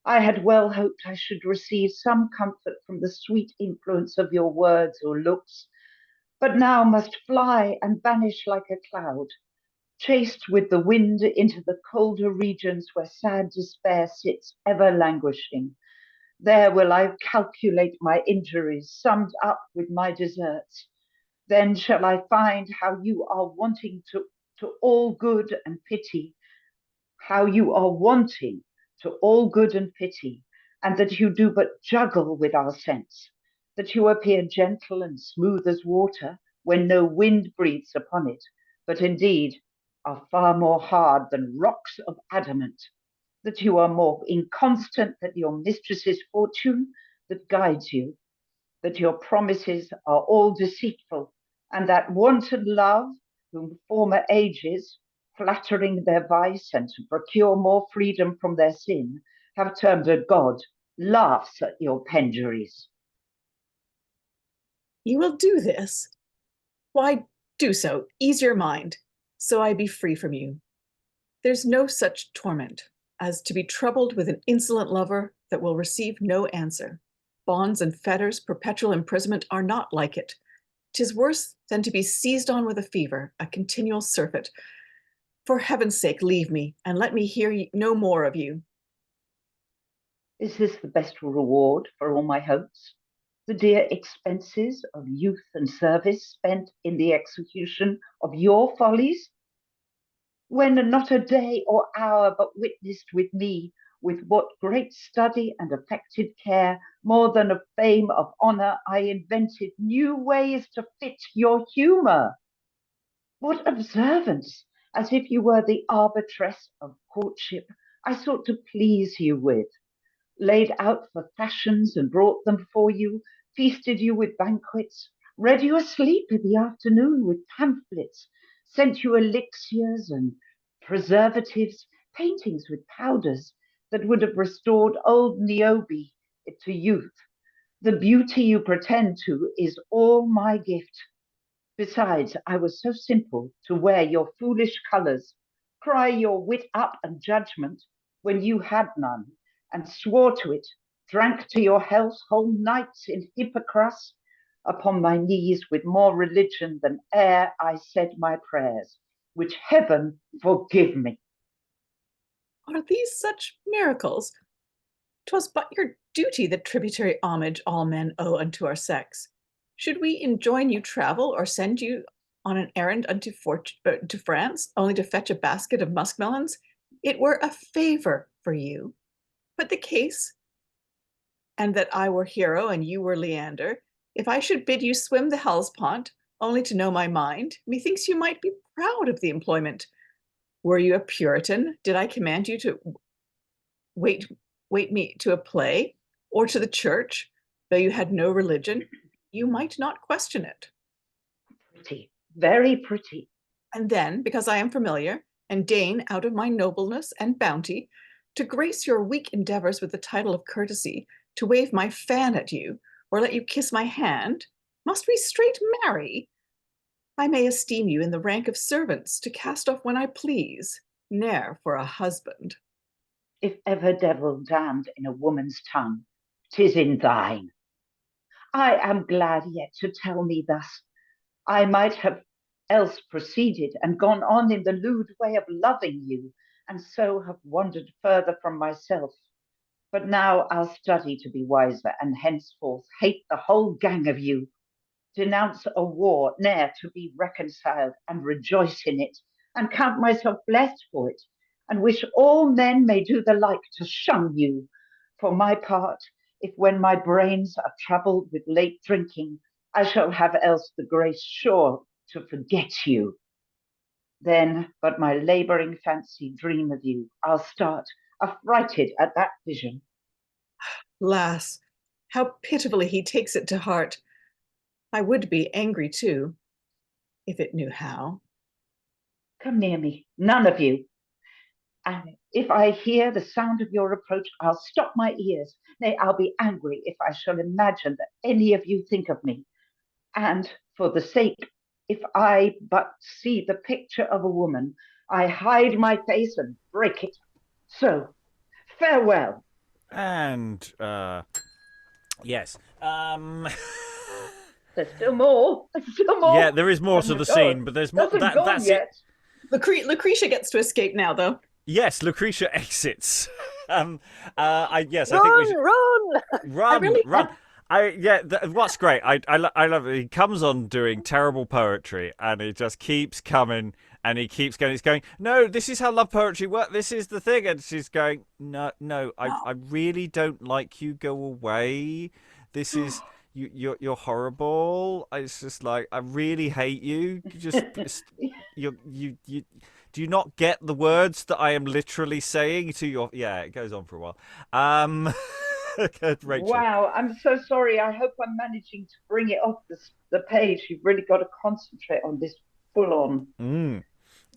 I had well hoped I should receive some comfort from the sweet influence of your words or looks, but now must fly and vanish like a cloud, chased with the wind into the colder regions where sad despair sits ever languishing. There will I calculate my injuries, summed up with my deserts. Then shall I find how you are wanting to all good and pity, how you are wanting to all good and pity, and that you do but juggle with our sense, that you appear gentle and smooth as water when no wind breathes upon it, but indeed are far more hard than rocks of adamant, that you are more inconstant than your mistress's fortune that guides you, that your promises are all deceitful, and that wanton love, whom former ages, flattering their vice and to procure more freedom from their sin, have termed a god, laughs at your penuries. You will do this? Why, do so, ease your mind, so I be free from you. There's no such torment as to be troubled with an insolent lover that will receive no answer. Bonds and fetters, perpetual imprisonment are not like it. 'Tis worse than to be seized on with a fever, a continual surfeit. For heaven's sake, leave me, and let me hear no more of you. Is this the best reward for all my hopes? The dear expenses of youth and service spent in the execution of your follies? When not a day or hour but witnessed with me, with what great study and affected care, more than of fame, of honour, I invented new ways to fit your humour. What observance, as if you were the arbitress of courtship, I sought to please you with, laid out for fashions and brought them for you, feasted you with banquets, read you asleep in the afternoon with pamphlets, sent you elixirs and preservatives, paintings with powders that would have restored old Niobe to youth. The beauty you pretend to is all my gift. Besides, I was so simple to wear your foolish colours, cry your wit up and judgment when you had none, and swore to it, drank to your health whole nights in Hippocras, upon my knees with more religion than ere I said my prayers, which heaven forgive me. Are these such miracles? 'Twas but your duty that tributary homage all men owe unto our sex. Should we enjoin you travel or send you on an errand to France, only to fetch a basket of muskmelons, it were a favor for you. But the case, and that I were Hero and you were Leander, if I should bid you swim the Hellespont, only to know my mind, methinks you might be proud of the employment. Were you a Puritan, did I command you to wait me to a play or to the church, though you had no religion, you might not question it. Pretty, very pretty. And then, because I am familiar, and deign out of my nobleness and bounty to grace your weak endeavors with the title of courtesy, to wave my fan at you, or let you kiss my hand, must we straight marry? I may esteem you in the rank of servants, to cast off when I please, ne'er for a husband. If ever devil damned in a woman's tongue, 'tis in thine. I am glad yet to tell me thus. I might have else proceeded and gone on in the lewd way of loving you, and so have wandered further from myself. But now I'll study to be wiser, and henceforth hate the whole gang of you, denounce a war ne'er to be reconciled, and rejoice in it, and count myself blessed for it, and wish all men may do the like to shun you. For my part, if when my brains are troubled with late drinking, I shall have else the grace sure to forget you. Then but my labouring fancy dream of you, I'll start affrighted at that vision. Lass, how pitifully he takes it to heart. I would be angry too, if it knew how. Come near me, none of you. And if I hear the sound of your reproach, I'll stop my ears. Nay, I'll be angry if I shall imagine that any of you think of me. And for the sake, if I but see the picture of a woman, I hide my face and break it. So, farewell. And, yes. There's still more. There's still more. Yeah, there is more to the scene, but there's more. That's yet. Lucretia gets to escape now, though. Yes, Lucretia exits. Run! I think we should... Run! Run. What's great, I love it. He comes on doing terrible poetry, and he just keeps coming, and he keeps going. He's going, no, this is how love poetry works. This is the thing, and she's going, no, I really don't like you. Go away. This is you're horrible. It's just like I really hate you. You do you not get the words that I am literally saying to your? Yeah, it goes on for a while. Rachel. Wow, I'm so sorry. I hope I'm managing to bring it off the page. You've really got to concentrate on this full on.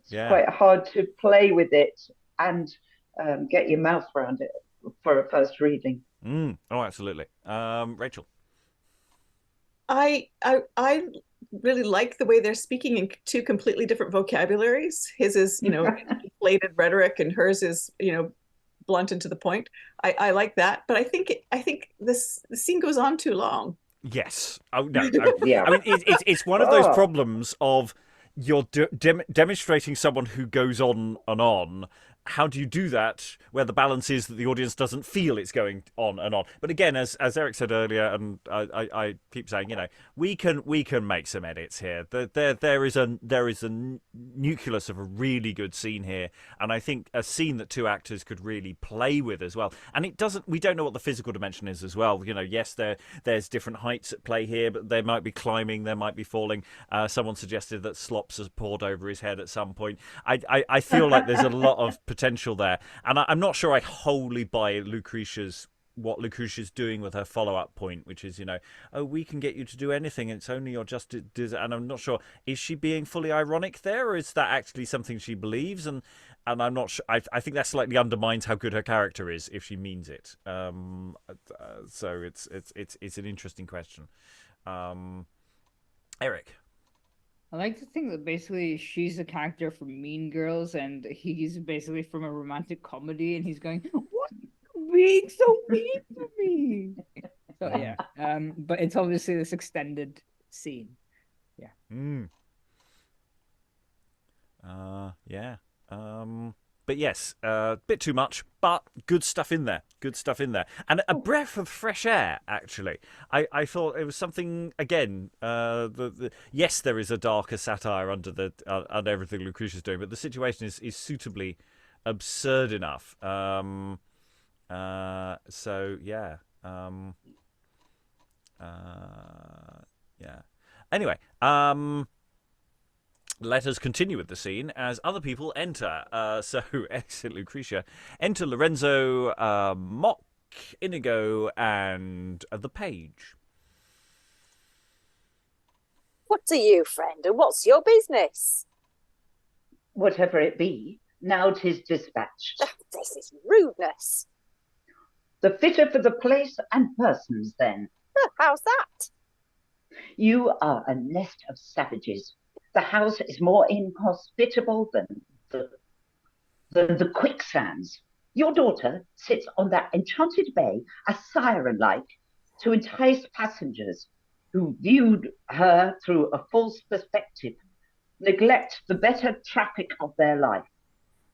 Yeah. It's quite hard to play with it and get your mouth around it for a first reading. Oh, absolutely. Rachel. I really like the way they're speaking in two completely different vocabularies. His is, inflated rhetoric, and hers is, blunt and to the point. I like that, but I think the scene goes on too long. Yes. Oh no. Yeah. I mean, it's one of those problems of you're demonstrating someone who goes on and on. How do you do that where the balance is that the audience doesn't feel it's going on and on? But again, as Eric said earlier, and I keep saying, we can make some edits here. There is a nucleus of a really good scene here, and I think a scene that two actors could really play with as well. And we don't know what the physical dimension is as well. Yes, there's different heights at play here, but there might be climbing, there might be falling. Someone suggested that slops has poured over his head at some point. I feel like there's a lot of potential there, and I'm not sure I wholly buy what Lucretia's doing with her follow-up point, which is we can get you to do anything, it's only your just and I'm not sure, is she being fully ironic there, or is that actually something she believes? And I'm not sure. I think that slightly undermines how good her character is if she means it. So it's an interesting question. Eric. I like to think that basically she's a character from Mean Girls, and he's basically from a romantic comedy, and he's going, "What being so mean to me?" So yeah, but it's obviously this extended scene. Yeah. Yeah. But yes, a bit too much, but good stuff in there. Good stuff in there. And a breath of fresh air, actually. I thought it was something, again, yes, there is a darker satire under everything Lucretia's doing, but the situation is suitably absurd enough. So, yeah. Yeah. Anyway, let us continue with the scene as other people enter. So, exit Lucretia. Enter Lorenzo, Moccinigo, and the page. What are you, friend, and what's your business? Whatever it be, now 'tis dispatched. This is rudeness. The fitter for the place and persons, then. How's that? You are a nest of savages. The house is more inhospitable than the quicksands. Your daughter sits on that enchanted bay, a siren-like, to entice passengers who viewed her through a false perspective, neglect the better traffic of their life.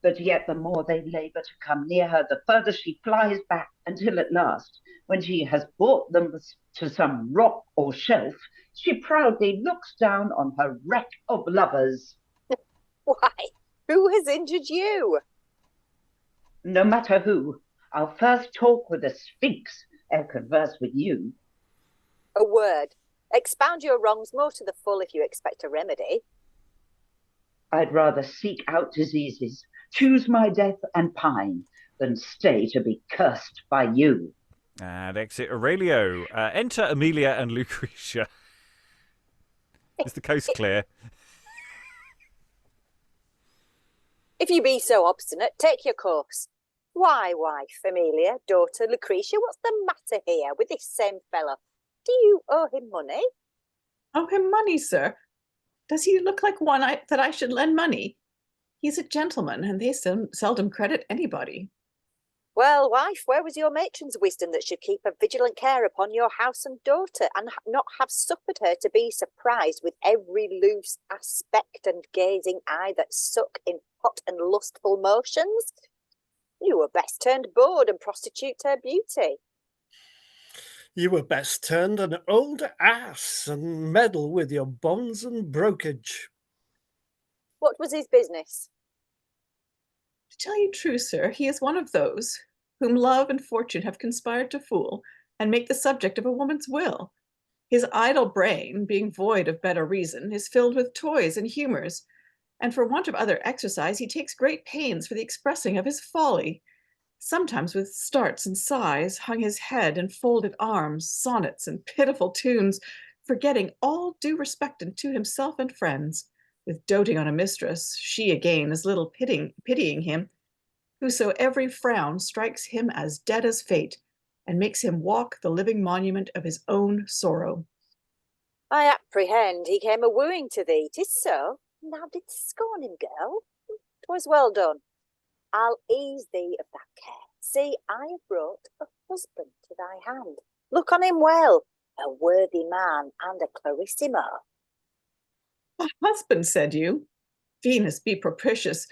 But yet the more they labour to come near her, the further she flies back, until at last, when she has brought them to some rock or shelf, she proudly looks down on her wreck of lovers. Why, who has injured you? No matter who, I'll first talk with the Sphinx ere converse with you. A word. Expound your wrongs more to the full if you expect a remedy. I'd rather seek out diseases, choose my death and pine, than stay to be cursed by you. And exit Aurelio. Enter Emilia and Lucretia. Is the coast clear? If you be so obstinate, take your course. Why, wife, Emilia, daughter, Lucretia, what's the matter here with this same fellow? Do you owe him money? Owe him money, sir? Does he look like one that I should lend money? He's a gentleman, and they seldom credit anybody. Well, wife, where was your matron's wisdom that should keep a vigilant care upon your house and daughter, and not have suffered her to be surprised with every loose aspect and gazing eye that suck in hot and lustful motions? You were best turned bawd and prostitute her beauty. You were best turned an old ass and meddle with your bonds and brokage. What was his business? To tell you true, sir, he is one of those whom love and fortune have conspired to fool and make the subject of a woman's will. His idle brain, being void of better reason, is filled with toys and humours, and for want of other exercise he takes great pains for the expressing of his folly. Sometimes with starts and sighs hung his head and folded arms, sonnets and pitiful tunes, forgetting all due respect unto himself and friends, with doting on a mistress, she again as little pitying him, whoso every frown strikes him as dead as fate, and makes him walk the living monument of his own sorrow. I apprehend he came a wooing to thee, 'tis so. Now didst scorn him, girl? 'Twas well done. I'll ease thee of that care. See, I have brought a husband to thy hand. Look on him well, a worthy man and a clarissimo. A husband, said you? Venus be propitious.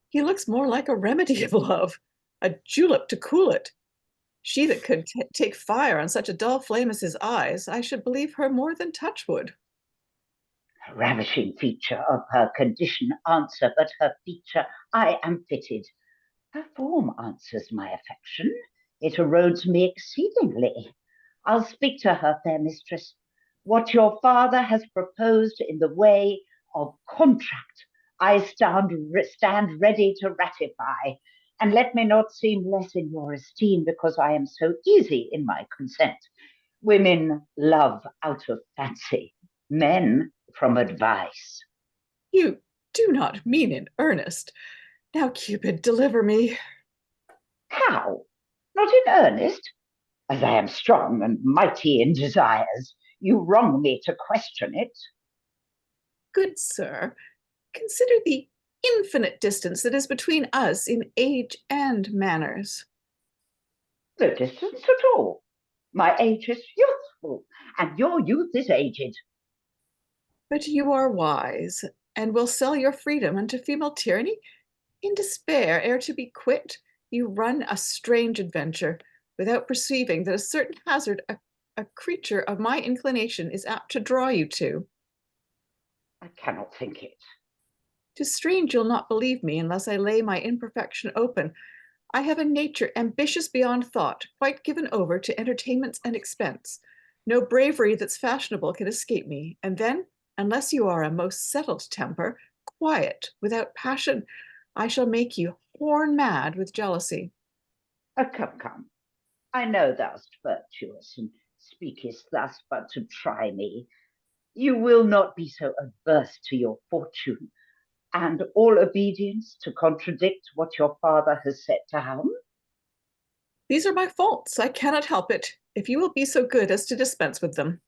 He looks more like a remedy of love, a julep to cool it. She that could take fire on such a dull flame as his eyes, I should believe her more than touchwood. A ravishing feature of her condition answer, but her feature I am fitted. Her form answers my affection. It erodes me exceedingly. I'll speak to her, fair mistress. What your father has proposed in the way of contract, I stand ready to ratify, and let me not seem less in your esteem because I am so easy in my consent. Women love out of fancy, men from advice. You do not mean in earnest. Now, Cupid, deliver me. How? Not in earnest? As I am strong and mighty in desires, you wrong me to question it. Good sir, consider the infinite distance that is between us in age and manners. No distance at all. My age is youthful, and your youth is aged. But you are wise, and will sell your freedom unto female tyranny? In despair, ere to be quit, you run a strange adventure, without perceiving that a certain hazard a creature of my inclination is apt to draw you to. I cannot think it. 'Tis strange you'll not believe me unless I lay my imperfection open. I have a nature ambitious beyond thought, quite given over to entertainments and expense. No bravery that's fashionable can escape me, and then, unless you are a most settled temper, quiet, without passion, I shall make you horn mad with jealousy. Come. I know thou'st virtuous, and speakest thus but to try me. You will not be so adverse to your fortune, and all obedience to contradict what your father has set down? These are my faults. I cannot help it, if you will be so good as to dispense with them.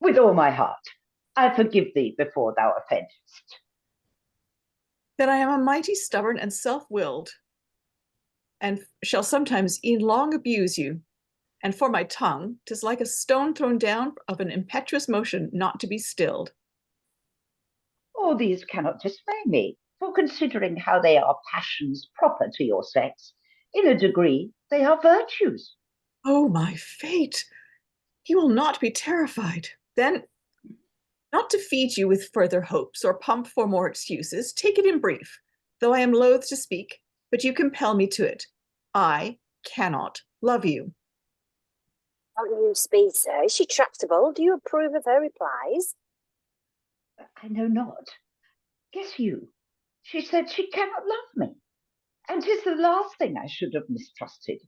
With all my heart. I forgive thee before thou offendest. Then I am a mighty stubborn and self-willed, and shall sometimes e'en long abuse you. And for my tongue, 'tis like a stone thrown down of an impetuous motion not to be stilled. All these cannot dismay me, for considering how they are passions proper to your sex, in a degree they are virtues. Oh, my fate! He will not be terrified. Then, not to feed you with further hopes or pump for more excuses, take it in brief, though I am loath to speak, but you compel me to it. I cannot love you. Don't you speed, sir. Is she tractable? Do you approve of her replies? I know not. Guess you. She said she cannot love me, and 'tis the last thing I should have mistrusted.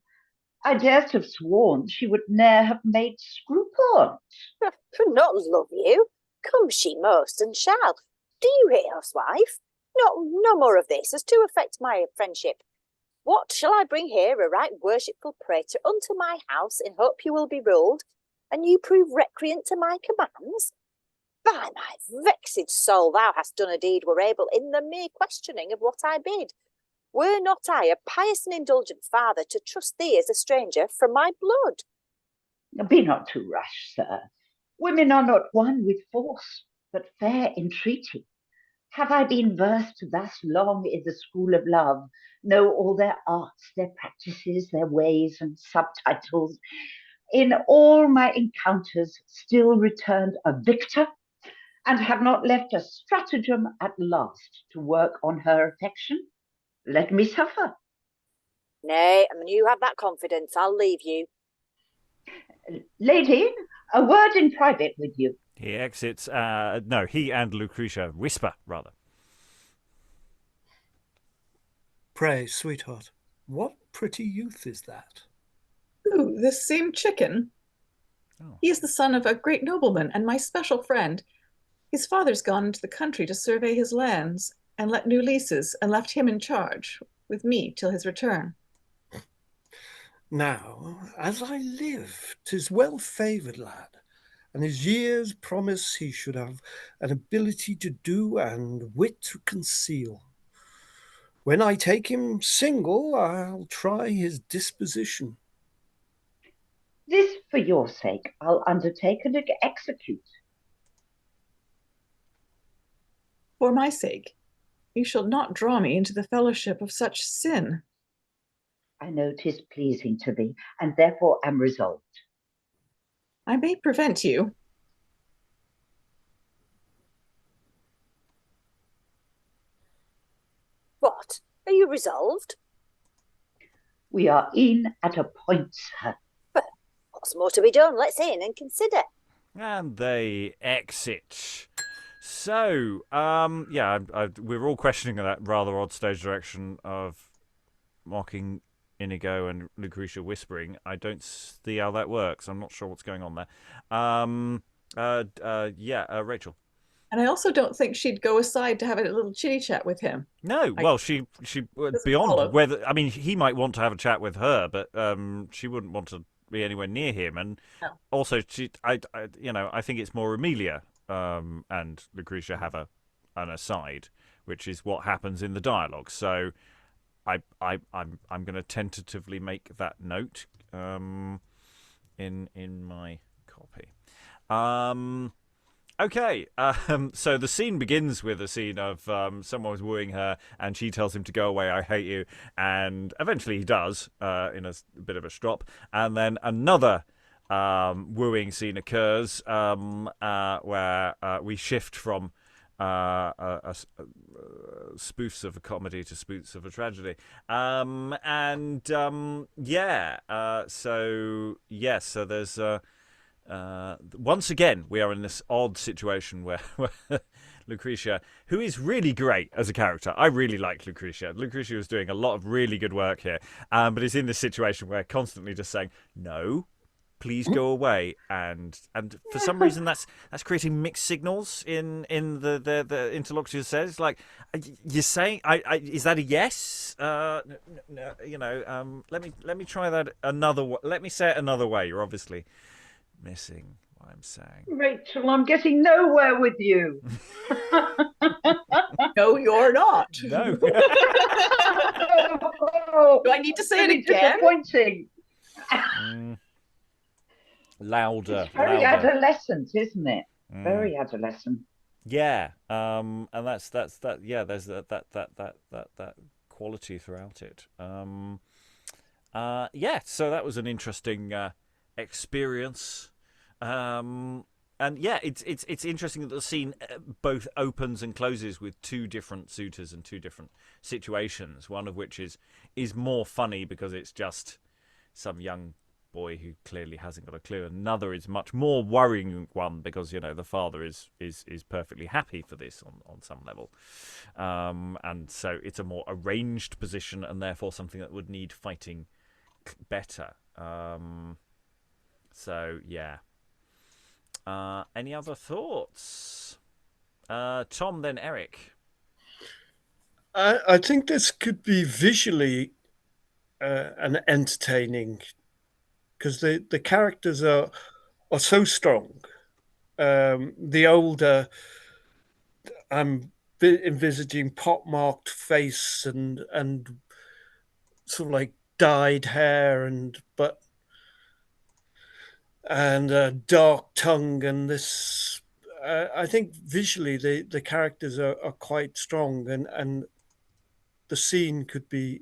I dared have sworn she would ne'er have made scruple on't. For not love you? Come she must and shall. Do you hear, housewife? No more of this, as to affect my friendship. What, shall I bring here a right worshipful praetor unto my house, in hope you will be ruled, and you prove recreant to my commands? By my vexed soul, thou hast done a deed were able in the mere questioning of what I bid. Were not I a pious and indulgent father to trust thee as a stranger from my blood? Be not too rash, sir. Women are not won with force, but fair entreaty. Have I been versed thus long in the school of love, know all their arts, their practices, their ways and subtitles, in all my encounters still returned a victor, and have not left a stratagem at last to work on her affection? Let me suffer. Nay, and when you have that confidence, I'll leave you. Lady, a word in private with you. He exits. No, he and Lucretia whisper, rather. Pray, sweetheart, what pretty youth is that? Ooh, this same chicken? Oh. He is the son of a great nobleman and my special friend. His father's gone into the country to survey his lands and let new leases, and left him in charge with me till his return. Now, as I live, 'tis well-favoured lad, and his years promise he should have an ability to do and wit to conceal. When I take him single, I'll try his disposition. This, for your sake, I'll undertake and execute. For my sake, you shall not draw me into the fellowship of such sin. I know 'tis pleasing to thee, and therefore am resolved. I may prevent you. What? Are you resolved? We are in at a point, sir. But what's more to be done? Let's in and consider. And they exit. So, we're all questioning that rather odd stage direction of mocking Inigo and Lucretia whispering. I don't see how that works. I'm not sure what's going on there. Rachel. And I also don't think she'd go aside to have a little chitty chat with him. No, well, she beyond follow. whether, I mean, he might want to have a chat with her, but she wouldn't want to be anywhere near him. And also, I think it's more Emilia and Lucretia have an aside, which is what happens in the dialogue. So I'm going to tentatively make that note in my copy. Okay, so the scene begins with a scene of someone was wooing her, and she tells him to go away, I hate you, and eventually he does, in a bit of a strop, and then another wooing scene occurs where we shift from spoofs of a comedy to spoofs of a tragedy, so there's once again we are in this odd situation where Lucretia, who is really great as a character, I really like Lucretia. Lucretia was doing a lot of really good work here, but is in this situation where constantly just saying no, please go away, and for some reason that's creating mixed signals in the interlocutor says. It's like, you're saying, is that a yes? No, let me try that another way. Let me say it another way. You're obviously missing what I'm saying. Rachel, I'm getting nowhere with you. No, you're not. No. Do I need to say it again? Disappointing. Louder. It's very louder. adolescent, isn't it? Very adolescent. Yeah, and that's that. Yeah, there's that quality throughout it. Yeah, so that was an interesting experience. And yeah, it's interesting that the scene both opens and closes with two different suitors and two different situations. One of which is more funny because it's just some young boy who clearly hasn't got a clue. Another is much more worrying one because the father is perfectly happy for this on some level, and so it's a more arranged position and therefore something that would need fighting better. So yeah. Any other thoughts? Tom, then Eric. I think this could be visually an entertaining, because the characters are so strong. The older, I'm envisaging pockmarked face and sort of like dyed hair and dark tongue, and this. I think visually the characters are quite strong, and the scene could be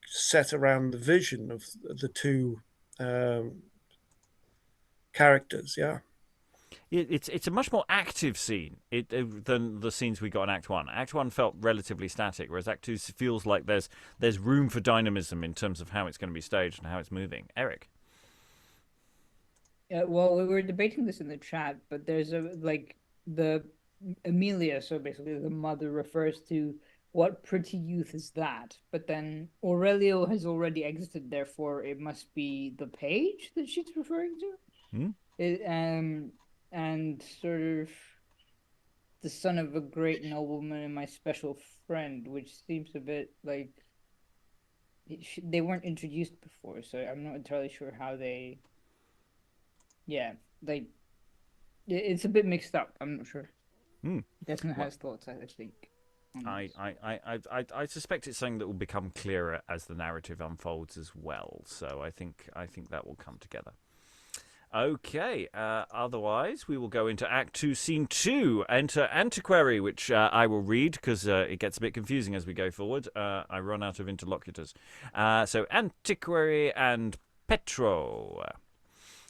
set around the vision of the two characters. Yeah, it's a much more active scene than the scenes we got in Act 1. Act 1 felt relatively static, whereas Act 2 feels like there's room for dynamism in terms of how it's going to be staged and how it's moving. Eric. Well, we were debating this in the chat, but there's the Emilia, so basically the mother refers to what pretty youth is that, but then Aurelio has already exited, therefore it must be the page that she's referring to. And sort of the son of a great nobleman and my special friend, which seems a bit like they weren't introduced before, so I'm not entirely sure how they. Yeah, it's a bit mixed up. I'm not sure. Desna has thoughts, I think. I suspect it's something that will become clearer as the narrative unfolds as well. So I think that will come together. Okay. Otherwise, we will go into Act 2, Scene 2. Enter Antiquary, which I will read because it gets a bit confusing as we go forward. I run out of interlocutors. So Antiquary and Petro.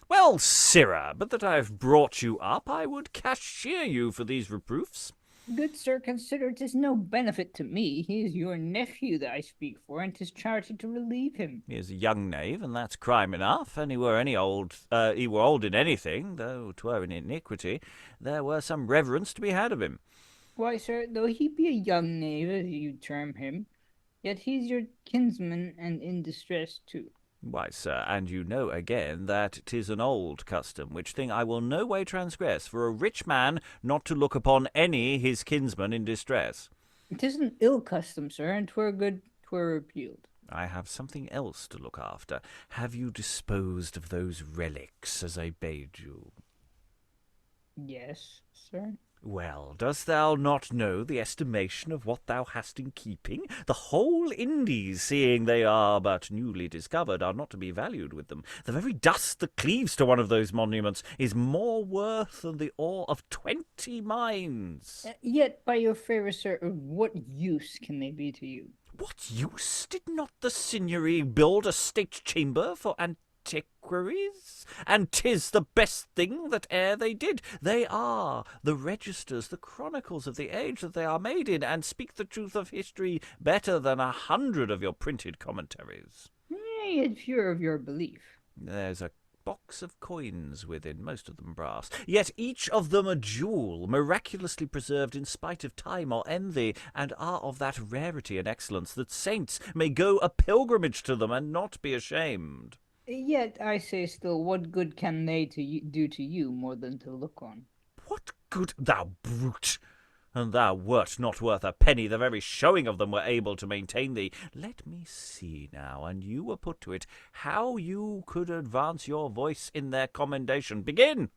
Well, sirrah, but that I have brought you up, I would cashier you for these reproofs. Good sir, consider 'tis no benefit to me. He is your nephew that I speak for, and 'tis charity to relieve him. He is a young knave, and that's crime enough. And he were old in anything, though 'twere in iniquity, there were some reverence to be had of him. Why, sir, though he be a young knave, as you term him, yet he's your kinsman, and in distress too. Why, sir, and you know again that 'tis an old custom, which thing I will no way transgress, for a rich man not to look upon any his kinsman in distress. 'Tis an ill custom, sir, and 'twere good 'twere repealed. I have something else to look after. Have you disposed of those relics as I bade you? Yes, sir. Well, dost thou not know the estimation of what thou hast in keeping? The whole Indies, seeing they are but newly discovered, are not to be valued with them. The very dust that cleaves to one of those monuments is more worth than the ore of 20 mines. Yet, by your favour, sir, of what use can they be to you? What use? Did not the signory build a state chamber for antiquaries? And 'tis the best thing that e'er they did. They are the registers, the chronicles of the age that they are made in, and speak the truth of history better than 100 of your printed commentaries. Yet you're of your belief. There's a box of coins within, most of them brass, yet each of them a jewel, miraculously preserved in spite of time or envy, and are of that rarity and excellence that saints may go a pilgrimage to them and not be ashamed. Yet, I say still, what good can they do to you more than to look on? What good, thou brute! And thou wert not worth a penny, the very showing of them were able to maintain thee. Let me see now, and you were put to it, how you could advance your voice in their commendation. Begin!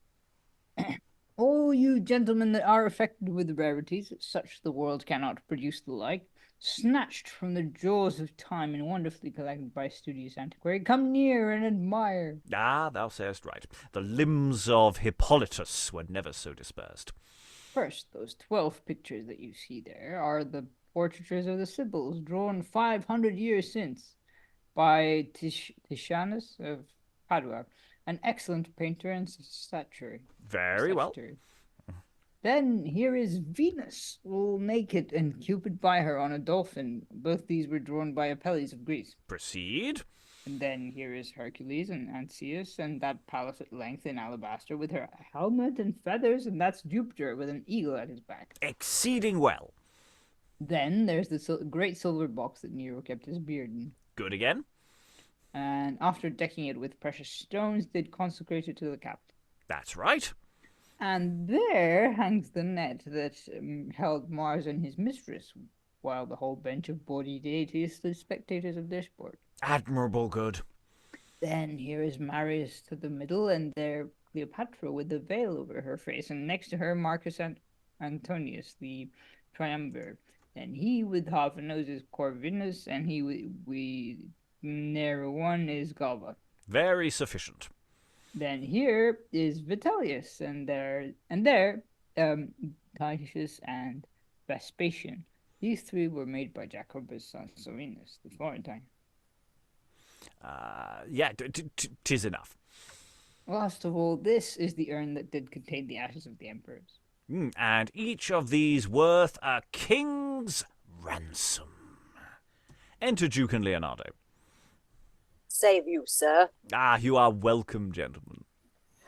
Oh, you gentlemen that are affected with rarities, such the world cannot produce the like, snatched from the jaws of time and wonderfully collected by studious antiquary, come near and admire. Ah, thou sayest right. The limbs of Hippolytus were never so dispersed. First, those 12 pictures that you see there are the portraitures of the Sibyls, drawn 500 years since by Titianus of Padua, an excellent painter and statuary. Very well. Then here is Venus, all naked, and Cupid by her on a dolphin. Both these were drawn by Apelles of Greece. Proceed. And then here is Hercules and Ancaeus, and that Pallas at length in alabaster with her helmet and feathers, and that's Jupiter with an eagle at his back. Exceeding well. Then there's the great silver box that Nero kept his beard in. Good again. And after decking it with precious stones, they'd consecrate it to the captain. That's right. And there hangs the net that held Mars and his mistress, while the whole bench of bawdy deities stood spectators of their sport. Admirable good. Then here is Marius to the middle, and there Cleopatra with the veil over her face, and next to her Marcus Antonius, the triumvir. And he with half a nose is Corvinus, and he with near one is Galba. Very sufficient. Then here is Vitellius, and there Titius and Vespasian. These three were made by Jacobus Sansorinus, the Florentine. Yeah, 'tis enough. Last of all, this is the urn that did contain the ashes of the emperors. And each of these worth a king's ransom. Enter Duke and Leonardo. Save you, sir. Ah, you are welcome, gentlemen.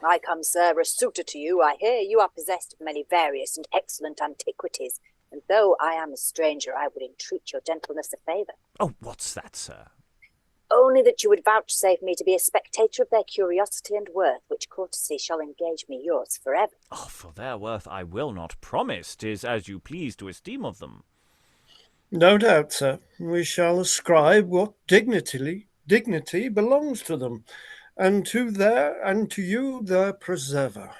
I come, sir, a suitor to you. I hear you are possessed of many various and excellent antiquities, and though I am a stranger, I would entreat your gentleness a favour. Oh, what's that, sir? Only that you would vouchsafe me to be a spectator of their curiosity and worth, which courtesy shall engage me yours forever. Oh, for their worth I will not promise. 'Tis as you please to esteem of them. No doubt, sir. We shall ascribe what dignity belongs to them, and to you, their preserver.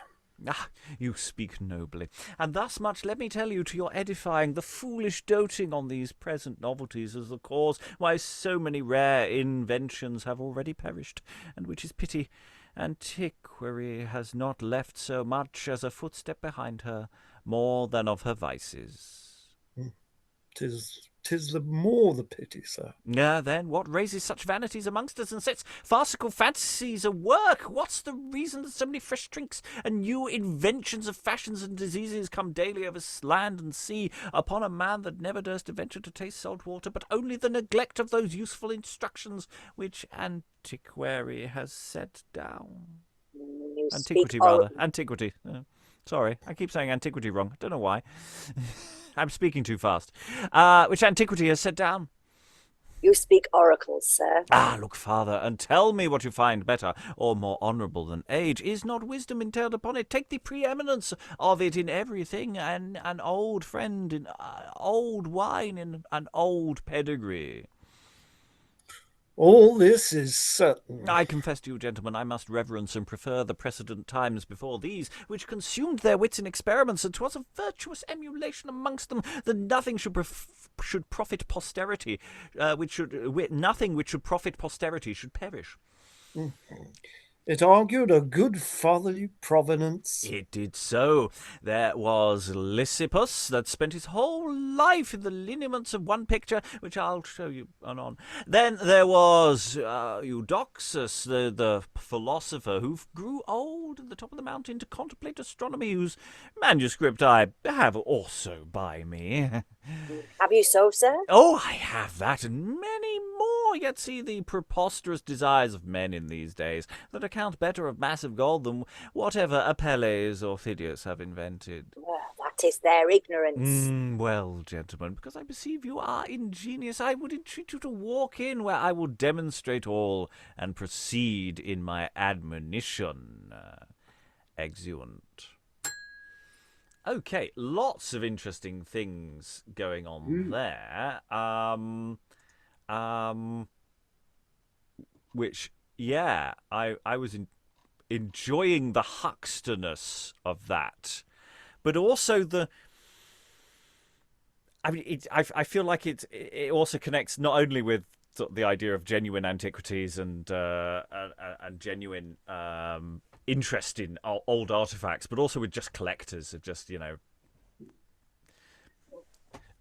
Ah, you speak nobly. And thus much let me tell you to your edifying, the foolish doting on these present novelties is the cause why so many rare inventions have already perished, and which is pity. Antiquary has not left so much as a footstep behind her, more than of her vices. 'Tis the more the pity, sir. Then, what raises such vanities amongst us and sets farcical fantasies a work? What's the reason that so many fresh drinks and new inventions of fashions and diseases come daily over land and sea upon a man that never durst venture to taste salt water, but only the neglect of those useful instructions which Antiquary has set down? Antiquity. Sorry, I keep saying antiquity wrong. I don't know why. I'm speaking too fast. Which Antiquity has set down. You speak oracles, sir. Ah, look farther, and tell me what you find better or more honourable than age. Is not wisdom entailed upon it? Take the preeminence of it in everything, and an old friend in old wine in an old pedigree. All this is certain. I confess to you, gentlemen, I must reverence and prefer the precedent times before these, which consumed their wits in experiments, and 'twas a virtuous emulation amongst them that nothing should profit posterity, nothing which should profit posterity should perish. It argued a good fatherly provenance. It did so. There was Lysippus that spent his whole life in the lineaments of one picture, which I'll show you anon. Then there was Eudoxus, the philosopher, who grew old at the top of the mountain to contemplate astronomy, whose manuscript I have also by me. Have you so, sir? Oh, I have that, and many more. Yet see the preposterous desires of men in these days, that account better of massive gold than whatever Apelles or Phidias have invented. That is their ignorance. Well, gentlemen, because I perceive you are ingenious, I would entreat you to walk in, where I will demonstrate all and proceed in my admonition. Exeunt. Okay, lots of interesting things going on there. Which, yeah, I was enjoying the hucksterness of that, but also I feel like it also connects not only with sort of the idea of genuine antiquities and genuine interest in old artifacts, but also with just collectors of just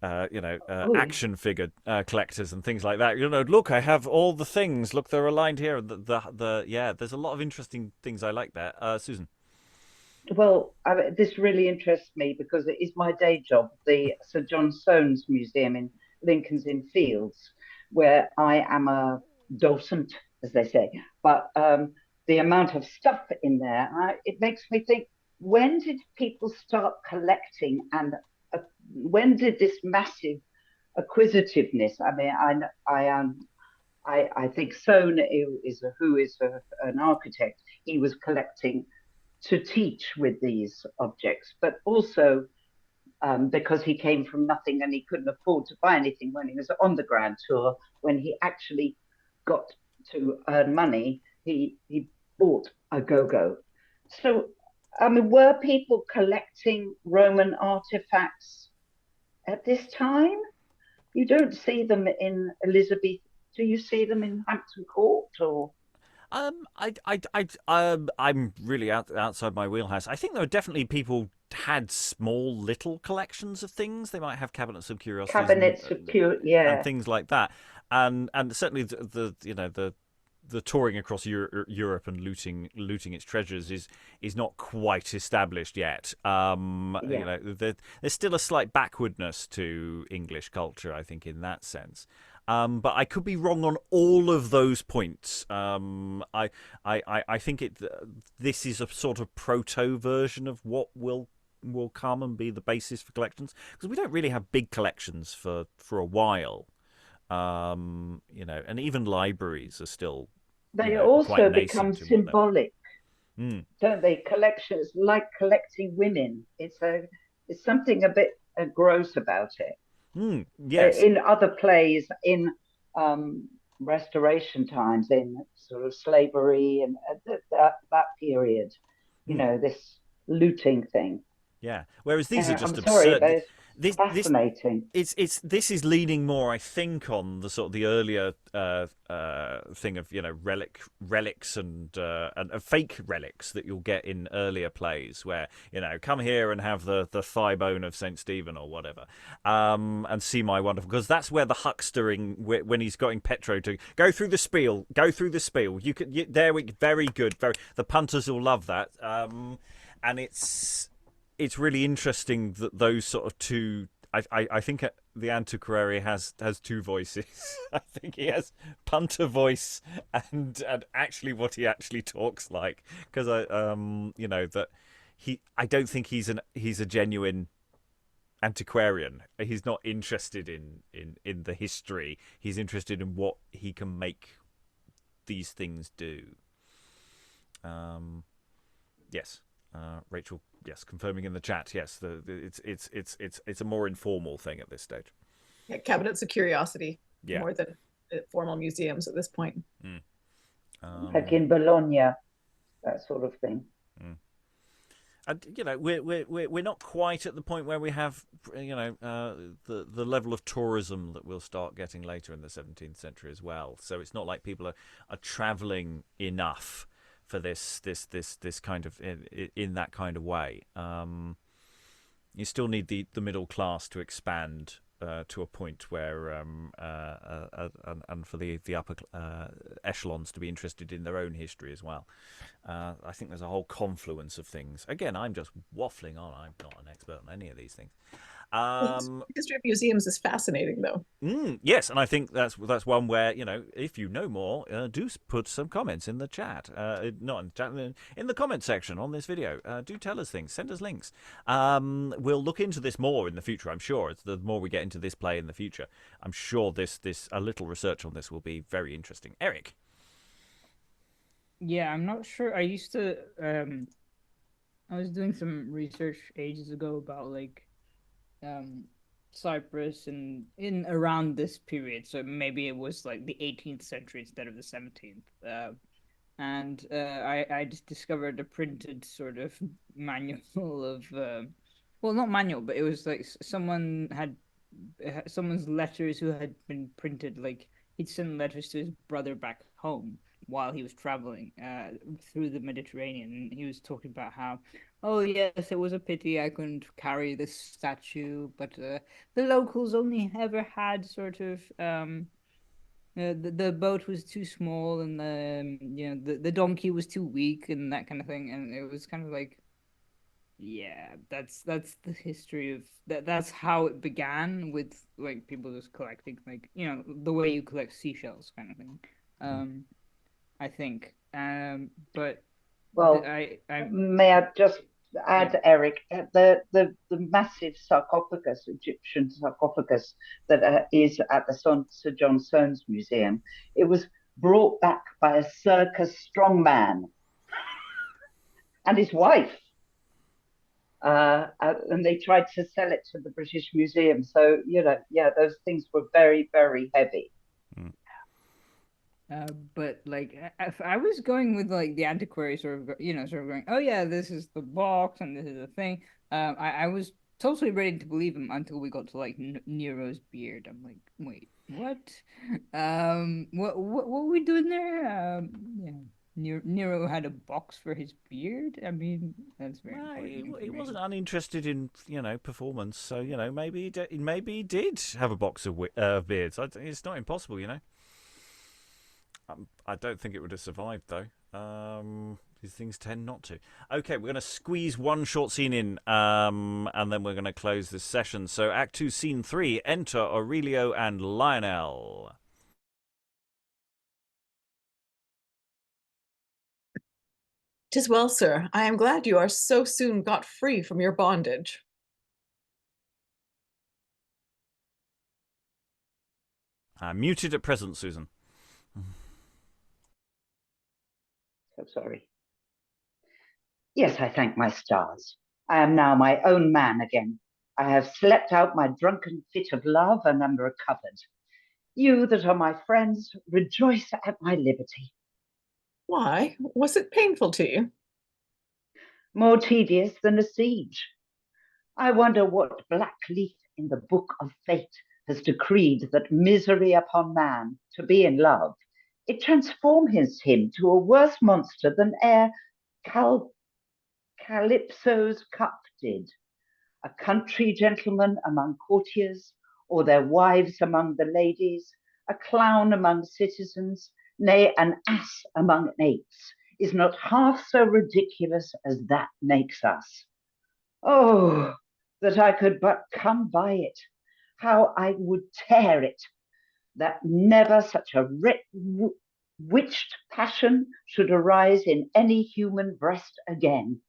action figure collectors and things like that. Look, I have all the things. Look, they're aligned here. There's a lot of interesting things I like there. Susan. Well, this really interests me because it is my day job, the Sir John Soanes Museum in Lincoln's Inn Fields, where I am a docent, as they say. But the amount of stuff in there, it makes me think, when did people start collecting, and when did this massive acquisitiveness? I mean, I think Soane who is an architect. He was collecting to teach with these objects, but also because he came from nothing and he couldn't afford to buy anything when he was on the Grand Tour. When he actually got to earn money, he bought a go-go. So, I mean, were people collecting Roman artifacts at this time? You don't see them in Elizabeth. Do you see them in Hampton Court or? I'm really outside my wheelhouse. I think there are definitely people had small little collections of things. They might have cabinets of curiosities, and things like that. And certainly the touring across Europe and looting its treasures is not quite established yet. There's still a slight backwardness to English culture, I think, in that sense. But I could be wrong on all of those points. I think this is a sort of proto version of what will come and be the basis for collections, because we don't really have big collections for a while. And even libraries are still. They also become symbolic, don't they? Collections, like collecting women. It's something a bit gross about it. Yes. In other plays, in Restoration times, in sort of slavery and that period, this looting thing. Yeah. Whereas these are just absurd. Sorry, Fascinating. This is leaning more, I think, on the sort of the earlier thing of relics and fake relics that you'll get in earlier plays, where come here and have the thigh bone of Saint Stephen or whatever, and see my wonderful, because that's where the huckstering, when he's getting Petro to go through the spiel. Very good, the punters will love that, and it's really interesting that those sort of two. I think the Antiquary has two voices. I think he has punter voice and actually what he actually talks like. Because I don't think he's a genuine antiquarian. He's not interested in the history. He's interested in what he can make these things do. Yes. Rachel, yes, confirming in the chat. Yes, it's a more informal thing at this stage. Yeah, cabinets of curiosity. Yeah. More than formal museums at this point. Like in Bologna, that sort of thing. And we're not quite at the point where we have the level of tourism that we'll start getting later in the 17th century as well. So it's not like people are travelling enough for this kind of in that kind of way. You still need the middle class to expand to a point where and for the upper echelons to be interested in their own history as well. I think there's a whole confluence of things. Again, I'm just waffling on. I'm not an expert on any of these things. The history of museums is fascinating, though. Yes, and I think that's one where, if you know more, do put some comments in the chat. Not in the chat, in the comment section on this video. Do tell us things. Send us links. We'll look into this more in the future, I'm sure. The more we get into this play in the future, I'm sure a little research on this will be very interesting. Eric? Yeah, I'm not sure. I used to... I was doing some research ages ago about, Cyprus and in around this period, so maybe it was like the 18th century instead of the 17th. And I just discovered a printed sort of manual of, well, not manual, but it was like someone's letters who had been printed. Like he'd send letters to his brother back home while he was traveling through the Mediterranean. And he was talking about how, oh yes, it was a pity I couldn't carry this statue, but the locals only ever had sort of the boat was too small, and the donkey was too weak, and that kind of thing. And it was kind of like, yeah, that's the history of that. That's how it began, with like people just collecting, like, the way you collect seashells, kind of thing. I think. But well, may I just add, yeah. Eric, the massive sarcophagus, Egyptian sarcophagus that is at the Sir John Soanes Museum, it was brought back by a circus strongman and his wife. And they tried to sell it to the British Museum. So, those things were very, very heavy. But if I was going with the Antiquary sort of going, oh yeah, this is the box and this is the thing. I was totally ready to believe him until we got to Nero's beard. I'm like, wait, what? What were we doing there? Nero had a box for his beard. I mean, that's very important. He wasn't uninterested in performance, so maybe he did have a box of beards. It's not impossible, I don't think it would have survived, though. These things tend not to. Okay, we're going to squeeze one short scene in, and then we're going to close this session. So, Act 2, Scene 3, enter Aurelio and Lionell. "'Tis well, sir. I am glad you are so soon got free from your bondage." Muted at present, Susan. So sorry. Yes, I thank my stars. I am now my own man again. I have slept out my drunken fit of love and am recovered. You that are my friends, rejoice at my liberty. Why? Was it painful to you? More tedious than a siege. I wonder what black leaf in the book of fate has decreed that misery upon man to be in love, it transforms him to a worse monster than ere Calypso's cup did, a country gentleman among courtiers, or their wives among the ladies, a clown among citizens, nay, an ass among apes, is not half so ridiculous as that makes us. Oh, that I could but come by it, how I would tear it, that never such a witched passion should arise in any human breast again.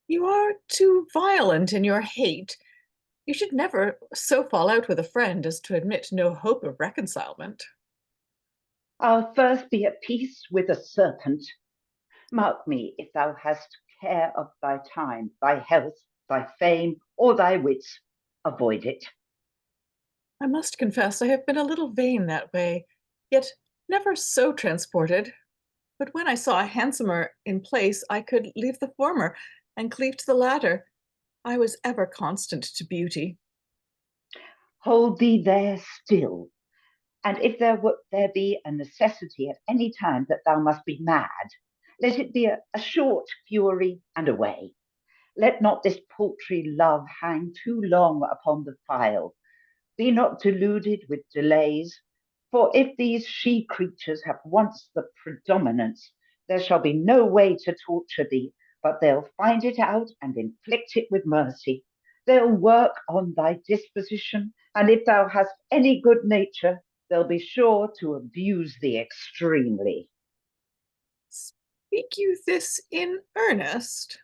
You are too violent in your hate. You should never so fall out with a friend as to admit no hope of reconcilement. I'll first be at peace with a serpent. Mark me, if thou hast care of thy time, thy health, thy fame, or thy wits, avoid it. I must confess I have been a little vain that way, yet never so transported. But when I saw a handsomer in place, I could leave the former and cleave to the latter. I was ever constant to beauty. Hold thee there still. And if there be a necessity at any time that thou must be mad, let it be a short fury and away. Let not this paltry love hang too long upon the file. Be not deluded with delays, for if these she creatures have once the predominance, there shall be no way to torture thee, but they'll find it out and inflict it with mercy. They'll work on thy disposition, and if thou hast any good nature, they'll be sure to abuse thee extremely. Speak you this in earnest?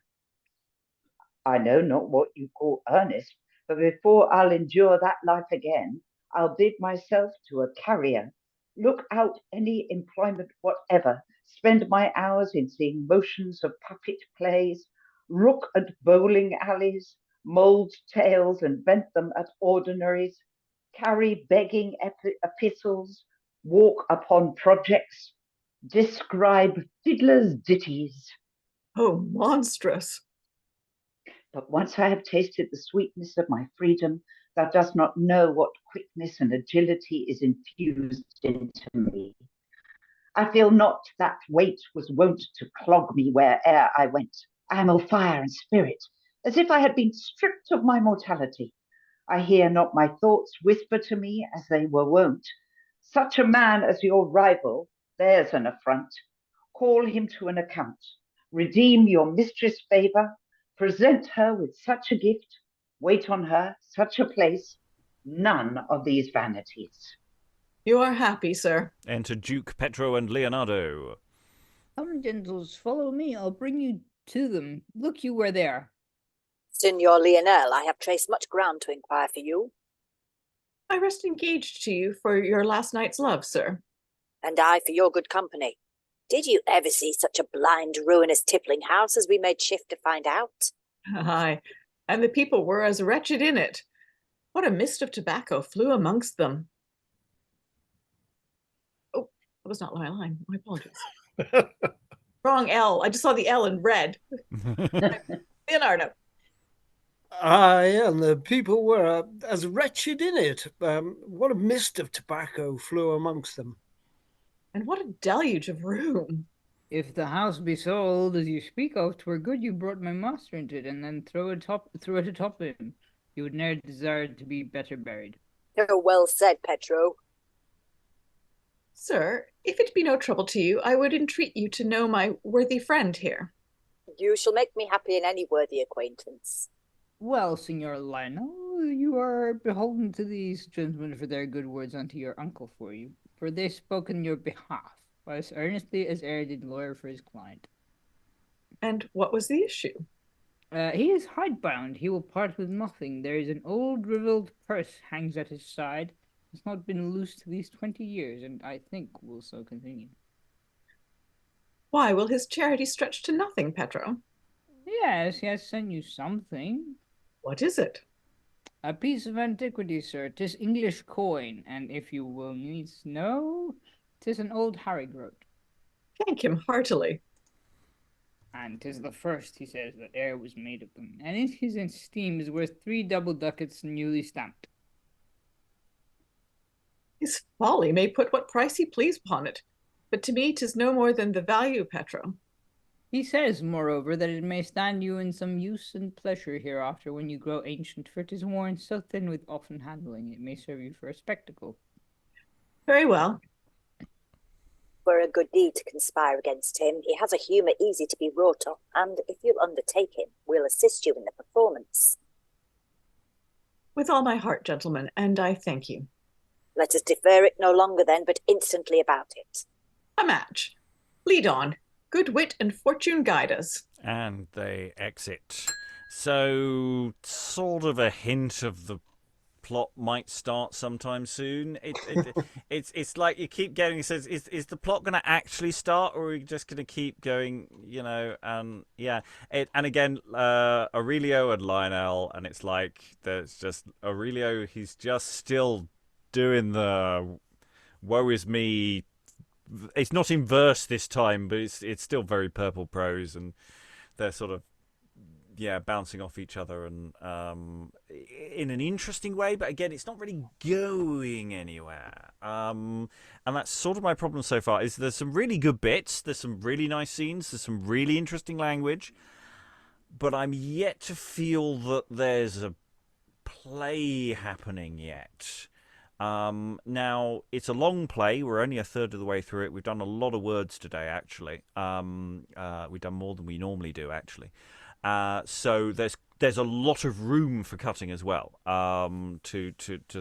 I know not what you call earnest, but before I'll endure that life again, I'll bid myself to a carrier, look out any employment whatever, spend my hours in seeing motions of puppet plays, rook and bowling alleys, mould tales and vent them at ordinaries, carry begging epistles, walk upon projects, describe fiddlers' ditties. Oh, monstrous! But once I have tasted the sweetness of my freedom, thou dost not know what quickness and agility is infused into me. I feel not that weight was wont to clog me where'er I went. I am of fire and spirit, as if I had been stripped of my mortality. I hear not my thoughts whisper to me as they were wont. Such a man as your rival, there's an affront. Call him to an account. Redeem your mistress' favour. Present her with such a gift. Wait on her, such a place. None of these vanities. You are happy, sir. Enter Duke Petro and Leonardo. Come, gentles, follow me. I'll bring you to them. Look you where they are. Signor Lionell, I have traced much ground to inquire for you. I rest engaged to you for your last night's love, sir. And I for your good company. Did you ever see such a blind, ruinous tippling house as we made shift to find out? Aye, and the people were as wretched in it. What a mist of tobacco flew amongst them. Oh, that was not my line. My apologies. Wrong L. I just saw the L in red. Leonardo. Aye, and the people were as wretched in it. What a mist of tobacco flew amongst them. And what a deluge of room. If the house be so old as you speak of, 'twere good you brought my master into it, and then throw it atop him. You would ne'er desire to be better buried. Oh, well said, Petro. Sir, if it be no trouble to you, I would entreat you to know my worthy friend here. You shall make me happy in any worthy acquaintance. Well, Signor Lionel, you are beholden to these gentlemen for their good words unto your uncle for you, for they spoke in your behalf, as earnestly as e'er did lawyer for his client. And what was the issue? He is hidebound. He will part with nothing. There is an old rivelled purse hangs at his side. It's not been loosed these 20 years, and I think will so continue. Why will his charity stretch to nothing, Petro? Yes, he has sent you something. What is it? A piece of antiquity, sir. 'Tis English coin, and if you will needs know, 'tis an old Harry groat. Thank him heartily. And 'tis the first, he says, that e'er was made of them, and in his esteem is worth 3 double ducats newly stamped. His folly may put what price he please upon it, but to me 'tis no more than the value, Petro. He says, moreover, that it may stand you in some use and pleasure hereafter when you grow ancient, for 'tis worn so thin with often handling, it may serve you for a spectacle. Very well. For a good deed to conspire against him, he has a humour easy to be wrought on, and if you'll undertake him, we'll assist you in the performance. With all my heart, gentlemen, and I thank you. Let us defer it no longer then, but instantly about it. A match. Lead on. Good wit and fortune guide us. And they exit. So, sort of a hint of the plot might start sometime soon. It's like you keep getting. It says, is the plot going to actually start, or are we just going to keep going? You know, and yeah. And again, Aurelio and Lionell, and it's like there's just Aurelio. He's just still doing the woe is me. It's not in verse this time, but it's still very purple prose, and they're sort of bouncing off each other and in an interesting way. But again, it's not really going anywhere. And that's sort of my problem so far. Is there's some really good bits, there's some really nice scenes, there's some really interesting language, but I'm yet to feel that there's a play happening yet. Now, it's a long play. We're only a third of the way through it. We've done a lot of words today, actually. We've done more than we normally do, actually. So there's a lot of room for cutting as well, to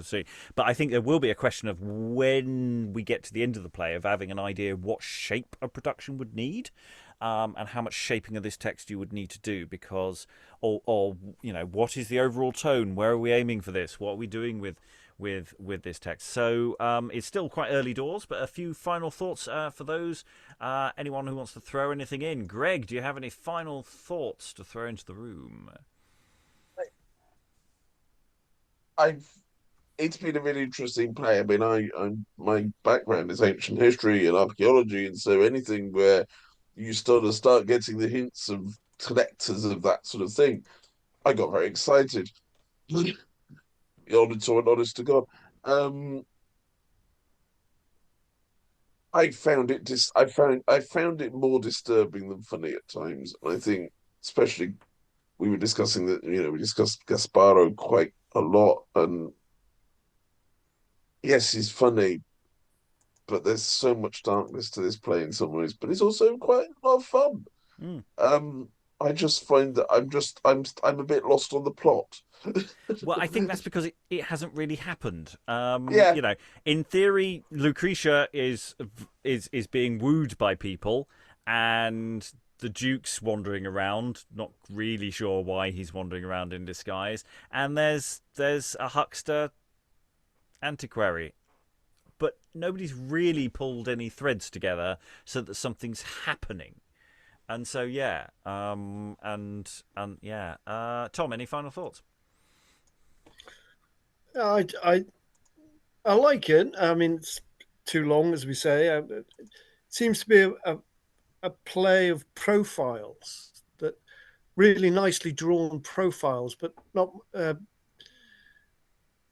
see. But I think there will be a question of when we get to the end of the play of having an idea of what shape a production would need, and how much shaping of this text you would need to do, because, or what is the overall tone? Where are we aiming for this? What are we doing with this text? So it's still quite early doors, but a few final thoughts for those. Anyone who wants to throw anything in. Greg, do you have any final thoughts to throw into the room? It's been a really interesting play. I mean, my background is ancient history and archaeology, and so anything where you start getting the hints of collectors of that sort of thing, I got very excited. Honest to God. I found it more disturbing than funny at times. And I think, especially, we discussed Gasparo quite a lot, and yes, he's funny, but there's so much darkness to this play in some ways. But it's also quite a lot of fun. I just find that I'm a bit lost on the plot. Well, I think that's because it hasn't really happened. Yeah. In theory, Lucretia is being wooed by people, and the Duke's wandering around, not really sure why he's wandering around in disguise. And there's a huckster, Antiquary, but nobody's really pulled any threads together so that something's happening. And so Tom, any final thoughts? I like it. I mean, it's too long, as we say. It seems to be a play of profiles, that really nicely drawn profiles, but not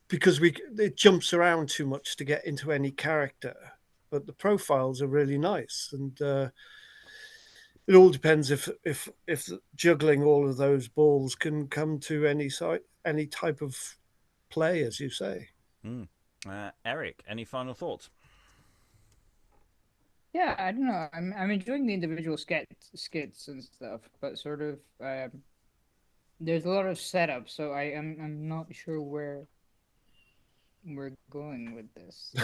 because it jumps around too much to get into any character. But the profiles are really nice, and it all depends if juggling all of those balls can come to any type of play, as you say. Eric, any final thoughts? Yeah, I don't know. I'm enjoying the individual skits and stuff, but sort of there's a lot of setup, so I'm not sure where we're going with this.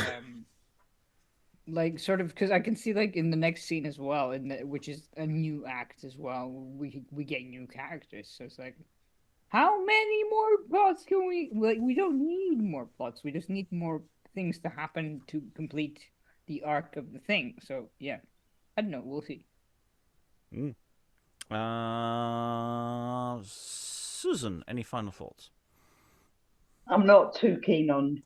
Like, sort of, because I can see, like, in the next scene as well, which is a new act as well, we get new characters. So it's like, how many more plots can we... Like, we don't need more plots. We just need more things to happen to complete the arc of the thing. So, yeah. I don't know. We'll see. Susan, any final thoughts? I'm not too keen on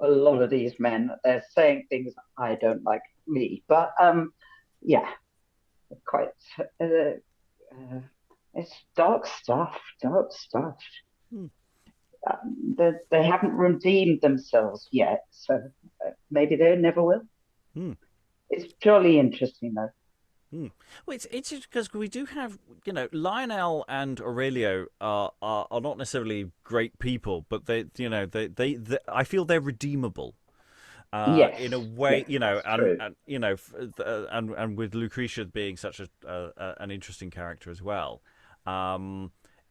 a lot of these men. They're saying things I don't like me. But, quite... it's dark stuff. They haven't redeemed themselves yet, so maybe they never will. It's jolly interesting, though. Well, it's because we do have, Lionell and Aurelio are not necessarily great people, but they I feel they're redeemable. Yes, in a way, yes, and with Lucretia being such an interesting character as well.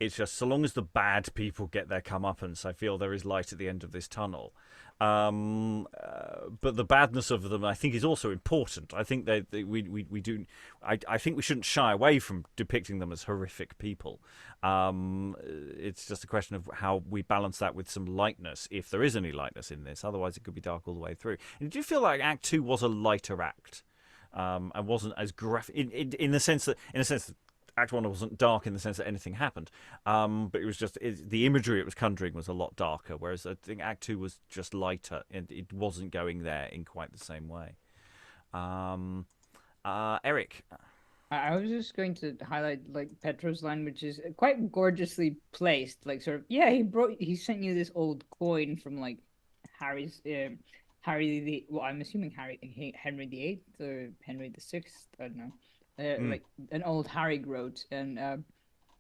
It's just, so long as the bad people get their comeuppance, I feel there is light at the end of this tunnel. But the badness of them, I think, is also important. I think we do. I think we shouldn't shy away from depicting them as horrific people. It's just a question of how we balance that with some lightness, if there is any lightness in this. Otherwise, it could be dark all the way through. And do you feel like Act 2 was a lighter act, and wasn't as graphic in the sense that Act 1 wasn't dark in the sense that anything happened, but it was just the imagery it was conjuring was a lot darker, whereas I think Act 2 was just lighter, and it wasn't going there in quite the same way. Eric? I was just going to highlight like Petro's line, which is quite gorgeously placed. Like sort of, he sent you this old coin from like Harry's I'm assuming Henry VIII or Henry VI. I don't know. Like an old Harry groat, and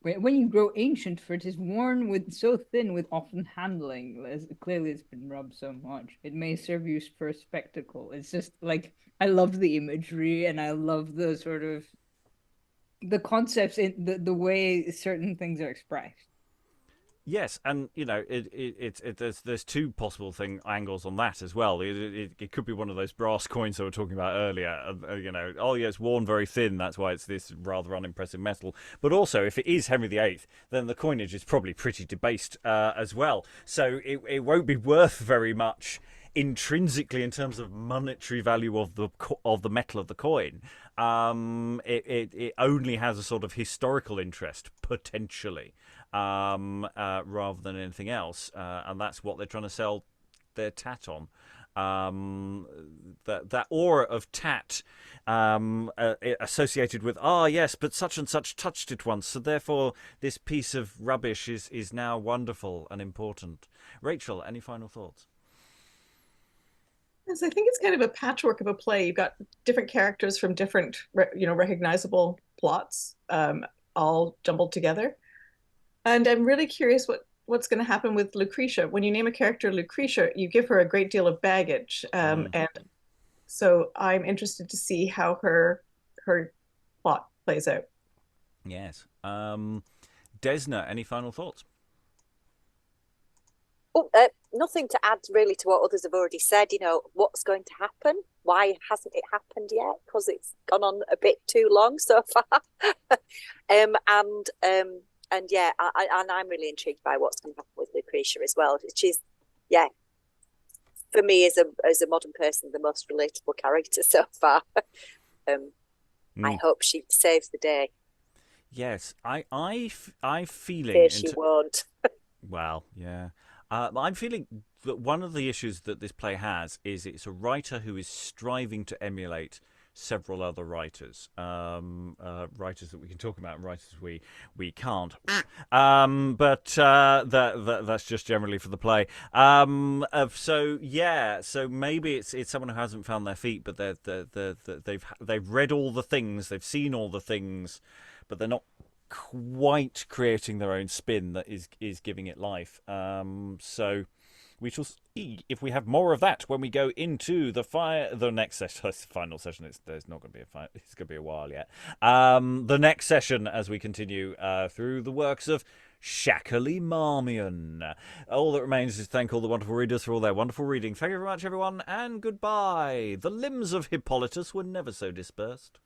when you grow ancient, for it is worn with so thin with often handling, as clearly it's been rubbed so much, it may serve you for a spectacle. It's just like I love the imagery, and I love the sort of the concepts in the way certain things are expressed. Yes, and there's two possible angles on that as well. It could be one of those brass coins that we were talking about earlier. It's worn very thin, that's why it's this rather unimpressive metal. But also, if it is Henry VIII, then the coinage is probably pretty debased as well. So it won't be worth very much intrinsically in terms of monetary value of the metal of the coin. It only has a sort of historical interest potentially, rather than anything else, and that's what they're trying to sell their tat on. That aura of tat associated with yes, but such and such touched it once, so therefore this piece of rubbish is now wonderful and important. Rachel, any final thoughts? Yes, I think it's kind of a patchwork of a play. You've got different characters from different, recognizable plots, all jumbled together. And I'm really curious what's going to happen with Lucretia. When you name a character Lucretia, you give her a great deal of baggage, and so I'm interested to see how her plot plays out. Yes. Desna, any final thoughts? Nothing to add really to what others have already said. What's going to happen? Why hasn't it happened yet? Because it's gone on a bit too long so far. And I'm really intrigued by what's going to happen with Lucretia as well, which is, for me as a modern person, the most relatable character so far. I hope she saves the day. Yes, I feeling. Fear she won't. Well, yeah. I'm feeling that one of the issues that this play has is it's a writer who is striving to emulate several other writers, writers that we can talk about and writers we can't. But that's just generally for the play. So maybe it's someone who hasn't found their feet, but they've read all the things, they've seen all the things, but they're not quite creating their own spin that is giving it life. So we shall see if we have more of that when we go into the next session. Final session. There's not going to be it's going to be a while yet. The next session as we continue through the works of Shackerley Marmion. All that remains is to thank all the wonderful readers for all their wonderful reading. Thank you very much, everyone, and goodbye. The limbs of Hippolytus were never so dispersed.